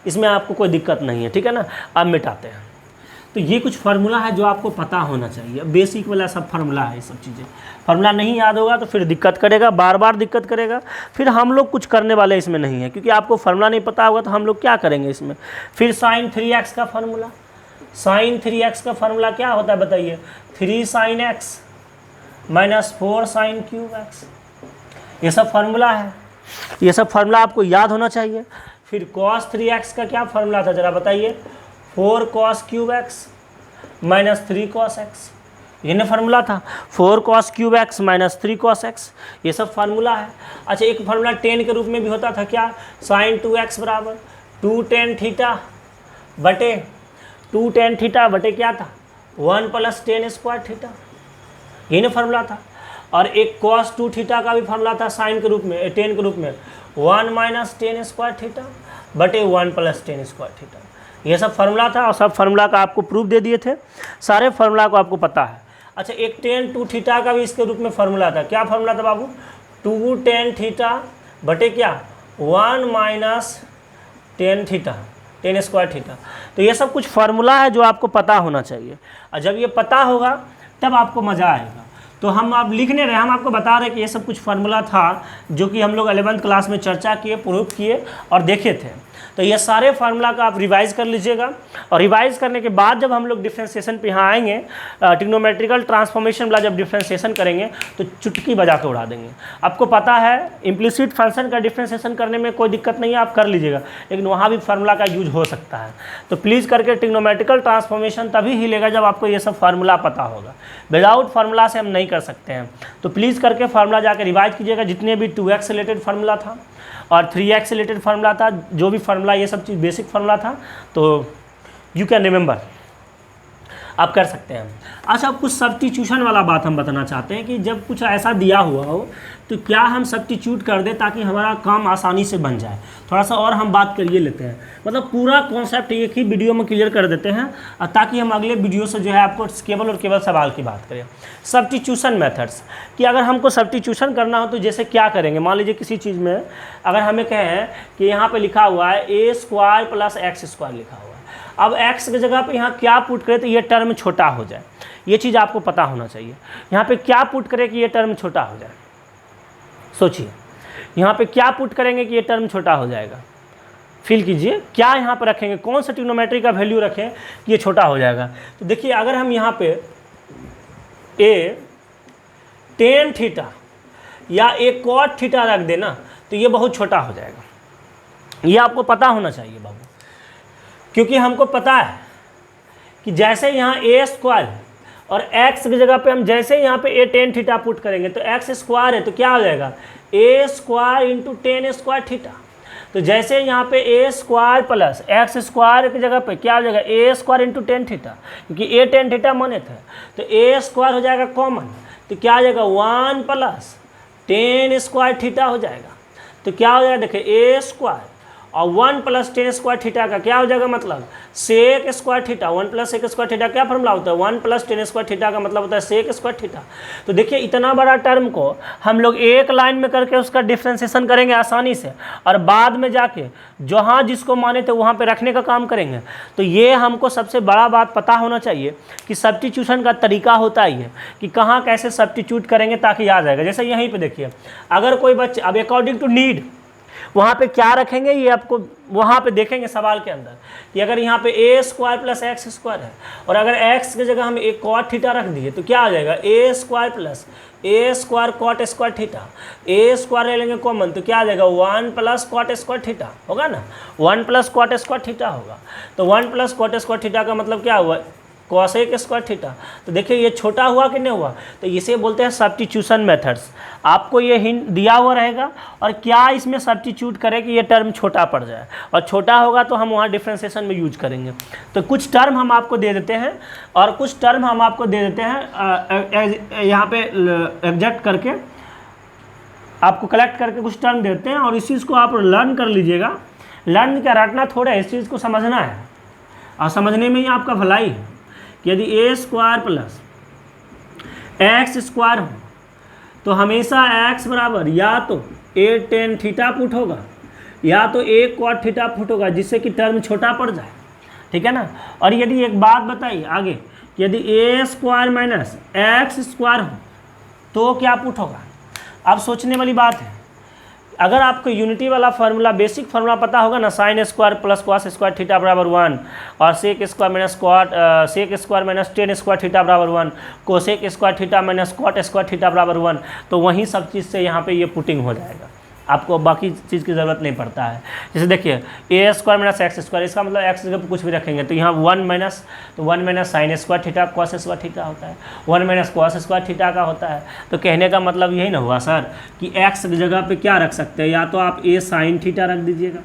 इसमें आपको कोई दिक्कत नहीं है, ठीक है ना। अब मिटाते हैं। तो ये कुछ फार्मूला है जो आपको पता होना चाहिए, बेसिक वाला सब फार्मूला है। ये सब चीज़ें फार्मूला नहीं याद होगा तो फिर दिक्कत करेगा, बार बार दिक्कत करेगा, फिर हम लोग कुछ करने वाले इसमें नहीं है, क्योंकि आपको फार्मूला नहीं पता होगा तो हम लोग क्या करेंगे इसमें। फिर साइन 3x का फार्मूला, साइन 3x का फार्मूला क्या होता है बताइए, 3 sin x minus 4 sin cube x, ये सब फार्मूला है, ये सब फार्मूला आपको याद होना चाहिए। फिर cos 3x का क्या फार्मूला था जरा बताइए, 4 cos cube x minus 3 cos x, ये ना फार्मूला था, 4 cos cube x minus 3 cos x, ये सब फार्मूला है। अच्छा, एक फार्मूला tan के रूप में भी होता था क्या, sin 2x बराबर 2 tan थीटा बटे 2 tan थीटा बटे क्या था 1 प्लस tan स्क्वायर थीटा, ये ना फार्मूला था। और एक cos 2 थीटा का भी फार्मूला था साइन के रूप में, tan के रूप में 1 माइनस tan स्क्वायर थीटा बटे 1 प्लस tan स्क्वायर थीटा, ये सब फार्मूला था। और सब फार्मूला का आपको प्रूफ दे दिए थे, सारे फार्मूला को आपको पता है। अच्छा, एक tan 2 थीटा का भी इसके रूप में फार्मूला था, क्या फार्मूला था बाबू, 2 tan थीटा बटे क्या 1 minus tan theta tan square theta. तो ये सब कुछ फार्मूला है जो आपको पता होना चाहिए, और जब ये पता होगा तब आपको मज़ा आएगा। तो हम आप लिख नहीं रहे, हम आपको बता रहे कि ये सब कुछ फार्मूला था जो कि हम लोग 11th क्लास में चर्चा किए, प्रूफ किए और देखे थे। तो ये सारे फार्मूला का आप रिवाइज़ कर लीजिएगा, और रिवाइज़ करने के बाद जब हम लोग डिफ्रेंशिएशन पे यहाँ आएंगे, ट्रिग्नोमेट्रिकल ट्रांसफॉर्मेशन वाला जब डिफ्रेंशिएशन करेंगे तो चुटकी बजा के उड़ा देंगे। आपको पता है इम्प्लिसिट फंक्शन का डिफ्रेंशिएशन करने में कोई दिक्कत नहीं है, आप कर लीजिएगा, लेकिन वहाँ भी फार्मूला का यूज हो सकता है। तो प्लीज़ करके ट्रिग्नोमेट्रिकल ट्रांसफॉर्मेशन तभी हिलेगा जब आपको ये सब फार्मूला पता होगा, विदाउट फार्मूला से हम नहीं कर सकते हैं। तो प्लीज़ करके फार्मूला जाकर रिवाइज कीजिएगा, जितने भी 2x रिलेटेड फार्मूला था और 3x रिलेटेड फार्मूला था, जो भी फार्मूला ये सब चीज़ बेसिक फार्मूला था, तो यू कैन रिमेंबर, आप कर सकते हैं। अच्छा, अब कुछ सब्स्टिट्यूशन वाला बात हम बताना चाहते हैं कि जब कुछ ऐसा दिया हुआ हो तो क्या हम सब्स्टिट्यूट कर दें ताकि हमारा काम आसानी से बन जाए। थोड़ा सा और हम बात करिए लेते हैं, मतलब पूरा कॉन्सेप्ट एक ही वीडियो में क्लियर कर देते हैं, ताकि हम अगले वीडियो से जो है आपको केवल और केवल सवाल की बात करें। सब्स्टिट्यूशन मेथड्स, कि अगर हमको सब्स्टिट्यूशन करना हो तो जैसे क्या करेंगे, मान लीजिए किसी चीज़ में अगर हमें कहें कि यहाँ पर लिखा हुआ है a square plus x square लिखा हुआ है, अब x की जगह पे यहाँ क्या पुट करें तो ये टर्म छोटा हो जाए, ये चीज़ आपको पता होना चाहिए। यहाँ पे क्या पुट करें कि ये टर्म छोटा हो जाए, सोचिए यहाँ पे क्या पुट करेंगे कि ये टर्म छोटा हो जाएगा, फील कीजिए क्या यहाँ पे रखेंगे, कौन सा ट्रिग्नोमेट्री का वैल्यू रखें कि ये छोटा हो जाएगा। तो देखिए अगर हम यहाँ पे a tan थीटा या a cot थीटा रख देना तो ये बहुत छोटा हो जाएगा, ये आपको पता होना चाहिए बाबू, क्योंकि हमको पता है कि जैसे यहाँ a स्क्वायर और x की जगह पे हम जैसे यहाँ पे a tan थीटा पुट करेंगे तो x स्क्वायर है तो क्या हो जाएगा a square into tan square theta. तो जैसे यहाँ पे a square plus x square की जगह पे क्या हो जाएगा a square into tan theta, क्योंकि a tan थीटा माने थे तो a स्क्वायर हो जाएगा कॉमन, तो क्या हो जाएगा 1 प्लस tan स्क्वायर थीटा हो जाएगा। तो क्या हो जाएगा देखिए a स्क्वायर और 1 प्लस tan स्क्वायर थीटा का क्या हो जाएगा मतलब sec square theta, 1 plus sec square theta क्या फॉर्मूला होता है 1 प्लस tan स्क्वायर थीटा का मतलब होता है सेक स्क्वायर थीटा। तो देखिए इतना बड़ा टर्म को हम लोग एक लाइन में करके उसका डिफ्रेंशिएशन करेंगे आसानी से, और बाद में जाके जहाँ जिसको माने थे वहाँ पे रखने का काम करेंगे। तो ये हमको सबसे बड़ा बात पता होना चाहिए कि सब्स्टिट्यूशन का तरीका होता ही है कि कहाँ कैसे सब्स्टिट्यूट करेंगे ताकि आ जाएगा। जैसे यहीं पर देखिए अगर कोई बच्चे अब अकॉर्डिंग टू नीड वहाँ पे क्या रखेंगे ये आपको वहाँ पे देखेंगे सवाल के अंदर कि अगर यहाँ पे a square plus x square है और अगर x की जगह हम a cot थीटा रख दिए तो क्या आ जाएगा a square plus a square cot square theta, a square ले लेंगे कॉमन तो क्या आ जाएगा 1 प्लस cot स्क्वायर थीटा होगा ना, 1 प्लस cot स्क्वायर थीटा होगा। तो 1 प्लस cot स्क्वायर थीटा का मतलब क्या हुआ cosec स्क्वायर थीटा। तो देखिए ये छोटा हुआ कि नहीं हुआ, तो इसे बोलते हैं सब्स्टिट्यूशन मेथड्स। आपको ये हिंट दिया हुआ रहेगा और क्या इसमें सब्स्टिट्यूट करें कि ये टर्म छोटा पड़ जाए, और छोटा होगा तो हम वहाँ डिफ्रेंशिएशन में यूज करेंगे। तो कुछ टर्म हम आपको दे देते हैं और कुछ टर्म हम आपको दे देते हैं यहाँ पे एग्जैक्ट करके आपको कलेक्ट करके कुछ टर्म देते हैं, और इस चीज़ को आप लर्न कर लीजिएगा। लर्न क्या रटना थोड़ा, इस चीज़ को समझना है और समझने में ही आपका भलाई है कि यदि a square plus x square हो तो हमेशा x बराबर या तो a tan थीटा पुट होगा या तो a cot थीटा पुट होगा, जिससे कि टर्म छोटा पड़ जाए। ठीक है ना। और यदि एक बात बताइए आगे, यदि ए स्क्वायर माइनस एक्स स्क्वायर हो तो क्या पुट होगा। अब सोचने वाली बात है, अगर आपको यूनिटी वाला फार्मूला, बेसिक फार्मूला पता होगा ना, sine square plus cos square theta बराबर 1, और sec square minus sec square minus tan square theta बराबर 1, cosec square theta minus cot square theta बराबर 1, तो वहीं सब चीज़ से यहाँ पे ये पुटिंग हो जाएगा, आपको बाकी चीज़ की ज़रूरत नहीं पड़ता है। जैसे देखिए a square minus x square, इसका मतलब एक्स जगह पर कुछ भी रखेंगे तो यहाँ 1 माइनस, तो 1 minus sine square theta cos square theta होता है, 1 माइनस कॉस स्क्वायर थीटा का होता है। तो कहने का मतलब यही ना हुआ सर कि एक्स की जगह पे क्या रख सकते हैं, या तो आप ए साइन थीटा रख दीजिएगा,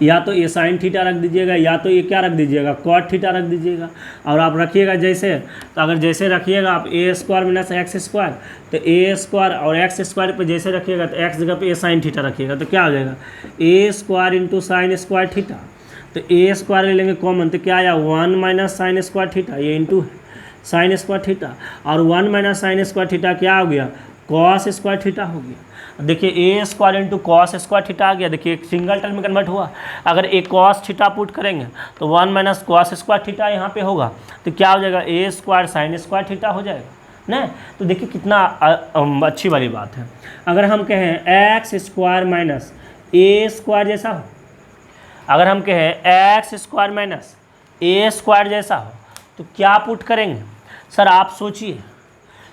या तो ए साइन थीटा रख दीजिएगा, या तो ये क्या रख दीजिएगा, कॉट थीटा रख दीजिएगा। और आप रखिएगा जैसे, तो अगर जैसे रखिएगा आप ए स्क्वायर माइनस एक्स स्क्वायर, तो ए स्क्वायर और एक्स स्क्वायर पे जैसे रखिएगा तो एक्स जगह पे ए साइन थीटा रखिएगा, तो क्या हो जाएगा a square into sine square theta. तो ए स्क्वायर ले लेंगे कॉमन, तो क्या आया 1 माइनस साइन स्क्वायर थीटा, ये इंटू साइन स्क्वायर थीटा, और 1 माइनस साइन स्क्वायर थीटा क्या हो गया, कॉस स्क्वायर थीटा हो गया। देखिए a square into cos square theta आ गया, देखिए एक सिंगल टर्म में कन्वर्ट हुआ। अगर एक कॉस थीटा पुट करेंगे तो 1 माइनस कॉस स्क्वायर थीटा यहाँ पे होगा, तो क्या हो जाएगा a square sine square theta हो जाएगा ना। तो देखिए कितना अच्छी वाली बात है। अगर हम कहें एक्स स्क्वायर माइनस ए स्क्वायर जैसा हो, अगर हम कहें एक्स स्क्वायर माइनस ए स्क्वायर जैसा हो, तो क्या पुट करेंगे सर, आप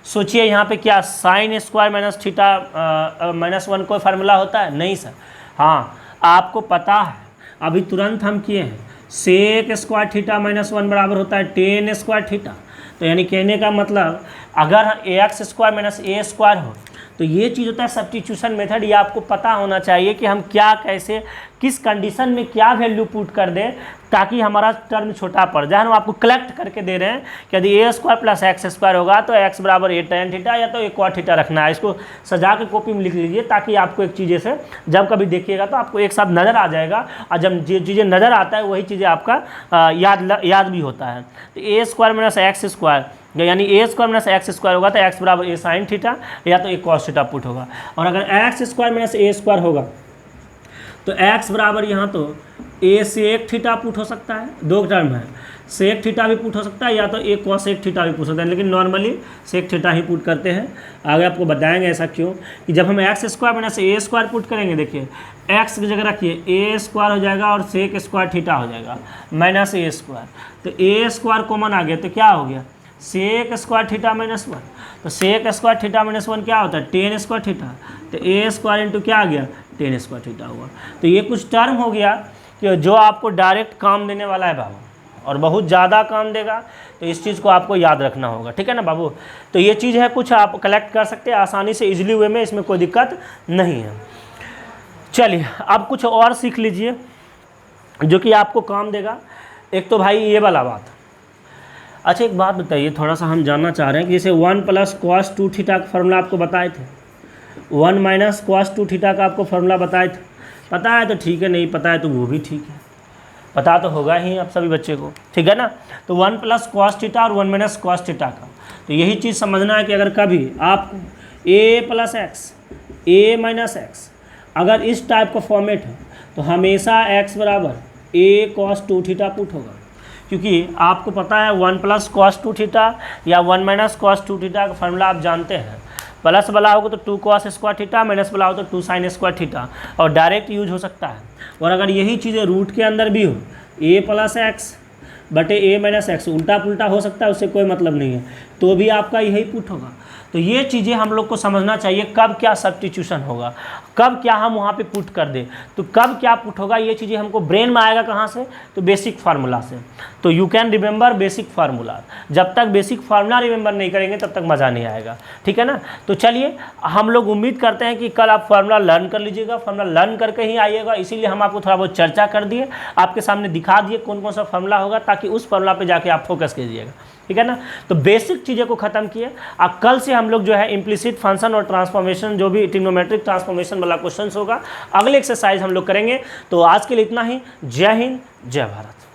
सोचिए यहाँ पे क्या sine square minus theta minus 1 कोई फार्मूला होता है, नहीं सर। हाँ आपको पता है, अभी तुरंत हम किए हैं, सेक स्क्वायर थीटा माइनस 1 बराबर होता है टेन स्क्वायर थीटा। तो यानी कहने का मतलब अगर एक्स स्क्वायर माइनस ए स्क्वायर हो तो ये चीज़ होता है सब्स्टिट्यूशन मेथड। ये आपको पता होना चाहिए कि हम क्या, कैसे, किस कंडीशन में क्या वैल्यू पुट कर दें ताकि हमारा टर्म छोटा पड़ जाए। हम आपको कलेक्ट करके दे रहे हैं कि यदि ए स्क्वायर प्लस एक्स स्क्वायर होगा तो एक्स बराबर ए टेन थीटा या तो ए कॉट थीटा रखना है। इसको सजा के कॉपी में लिख लीजिए ताकि आपको एक चीज़ें से जब कभी देखिएगा तो आपको एक साथ नज़र आ जाएगा, और जब जो चीज़ें नज़र आता है वही चीज़ें आपका याद भी होता है। तो a square minus x square, यानी ए स्क्वायर माइनस एक्स स्क्वायर होगा तो एक्स बराबर ए साइन थीटा या तो ए कॉस थीटा पुट होगा। और अगर एक्स स्क्वायर माइनस ए स्क्वायर होगा तो एक्स बराबर यहाँ तो ए सेक थीटा पुट हो सकता है, दो टर्म है, सेक थीटा भी पुट हो सकता है या तो ए कॉसेक थीटा भी पुट सकता है, लेकिन नॉर्मली सेक थीटा ही पुट करते हैं। आगे आपको बताएंगे ऐसा क्यों, कि जब हम एक्स स्क्वायर माइनस ए स्क्वायर पुट करेंगे, देखिए एक्स की जगह रखिए ए स्क्वायर हो जाएगा और सेक स्क्वायर थीटा हो जाएगा माइनस ए स्क्वायर, तो ए स्क्वायर कॉमन आ गया तो क्या हो गया सेक स्क्वायर थीटा माइनस 1। तो सेक स्क्वायर थीटा माइनस 1 क्या होता है टेन स्क्वायर थीटा, तो ए स्क्वायर इंटू क्या आ गया टेन स्क्वायर थीटा हुआ। तो ये कुछ टर्म हो गया कि जो आपको डायरेक्ट काम देने वाला है बाबू, और बहुत ज़्यादा काम देगा, तो इस चीज़ को आपको याद रखना होगा, ठीक है ना बाबू। तो ये चीज़ है, कुछ आप कलेक्ट कर सकते हैं आसानी से, इजीली वे में, इसमें कोई दिक्कत नहीं है। चलिए अब कुछ और सीख लीजिए जो कि आपको काम देगा। एक तो भाई ये वाला बात, अच्छा एक बात बताइए, थोड़ा सा हम जानना चाह रहे हैं कि जैसे 1 प्लस कॉस 2 थीटा का फार्मूला आपको बताए थे, 1 माइनस कॉस 2 थीटा का आपको फार्मूला बताए थे, पता है तो ठीक है, नहीं पता है तो वो भी ठीक है, पता तो होगा ही आप सभी बच्चे को, ठीक है ना। तो 1 प्लस कॉस थीटा और 1 माइनस कॉस थीटा का, तो यही चीज़ समझना है कि अगर कभी आपको ए प्लस एक्स ए माइनस एक्स अगर इस टाइप का फॉर्मेट है तो हमेशा एक्स बराबर ए कॉस 2 थीटा पुट होगा, क्योंकि आपको पता है 1 प्लस कॉस 2 थीटा या 1 माइनस कॉस 2 थीटा का फार्मूला आप जानते हैं, प्लस वाला होगा तो 2 कॉस स्क्वायर थीटा, माइनस वाला हो तो 2 साइन स्क्वायर थीटा, और डायरेक्ट यूज हो सकता है। और अगर यही चीज़ें रूट के अंदर भी हो, ए प्लस एक्स बटे ए माइनस एक्स, उल्टा पुल्टा हो सकता है, उससे कोई मतलब नहीं है, तो भी आपका यही पुट होगा। तो ये चीज़ें हम लोग को समझना चाहिए, कब क्या सब्स्टिट्यूशन होगा, कब क्या हम वहाँ पे पुट कर दें, तो कब क्या पुट होगा, ये चीज़ें हमको ब्रेन में आएगा कहाँ से, तो बेसिक फार्मूला से। तो you can remember basic formula, जब तक बेसिक फार्मूला रिमेंबर नहीं करेंगे तब तक मज़ा नहीं आएगा, ठीक है ना। तो चलिए हम लोग उम्मीद करते हैं कि कल आप फार्मूला लर्न कर लीजिएगा, फार्मूला लर्न करके ही आइएगा, इसीलिए हम आपको थोड़ा बहुत चर्चा कर दिए, आपके सामने दिखा दिए कौन कौन सा फार्मूला होगा, ताकि उस फार्मूला पर जाके आप फोकस कीजिएगा, ठीक है ना। तो बेसिक चीज़ें को ख़त्म किए। अब कल से हम लोग जो है इम्प्लिसिट फंक्शन और ट्रांसफॉर्मेशन, जो भी ट्रिग्नोमेट्रिक ट्रांसफॉर्मेशन वाला क्वेश्चंस होगा, अगले एक्सरसाइज हम लोग करेंगे। तो आज के लिए इतना ही। जय हिंद, जय भारत।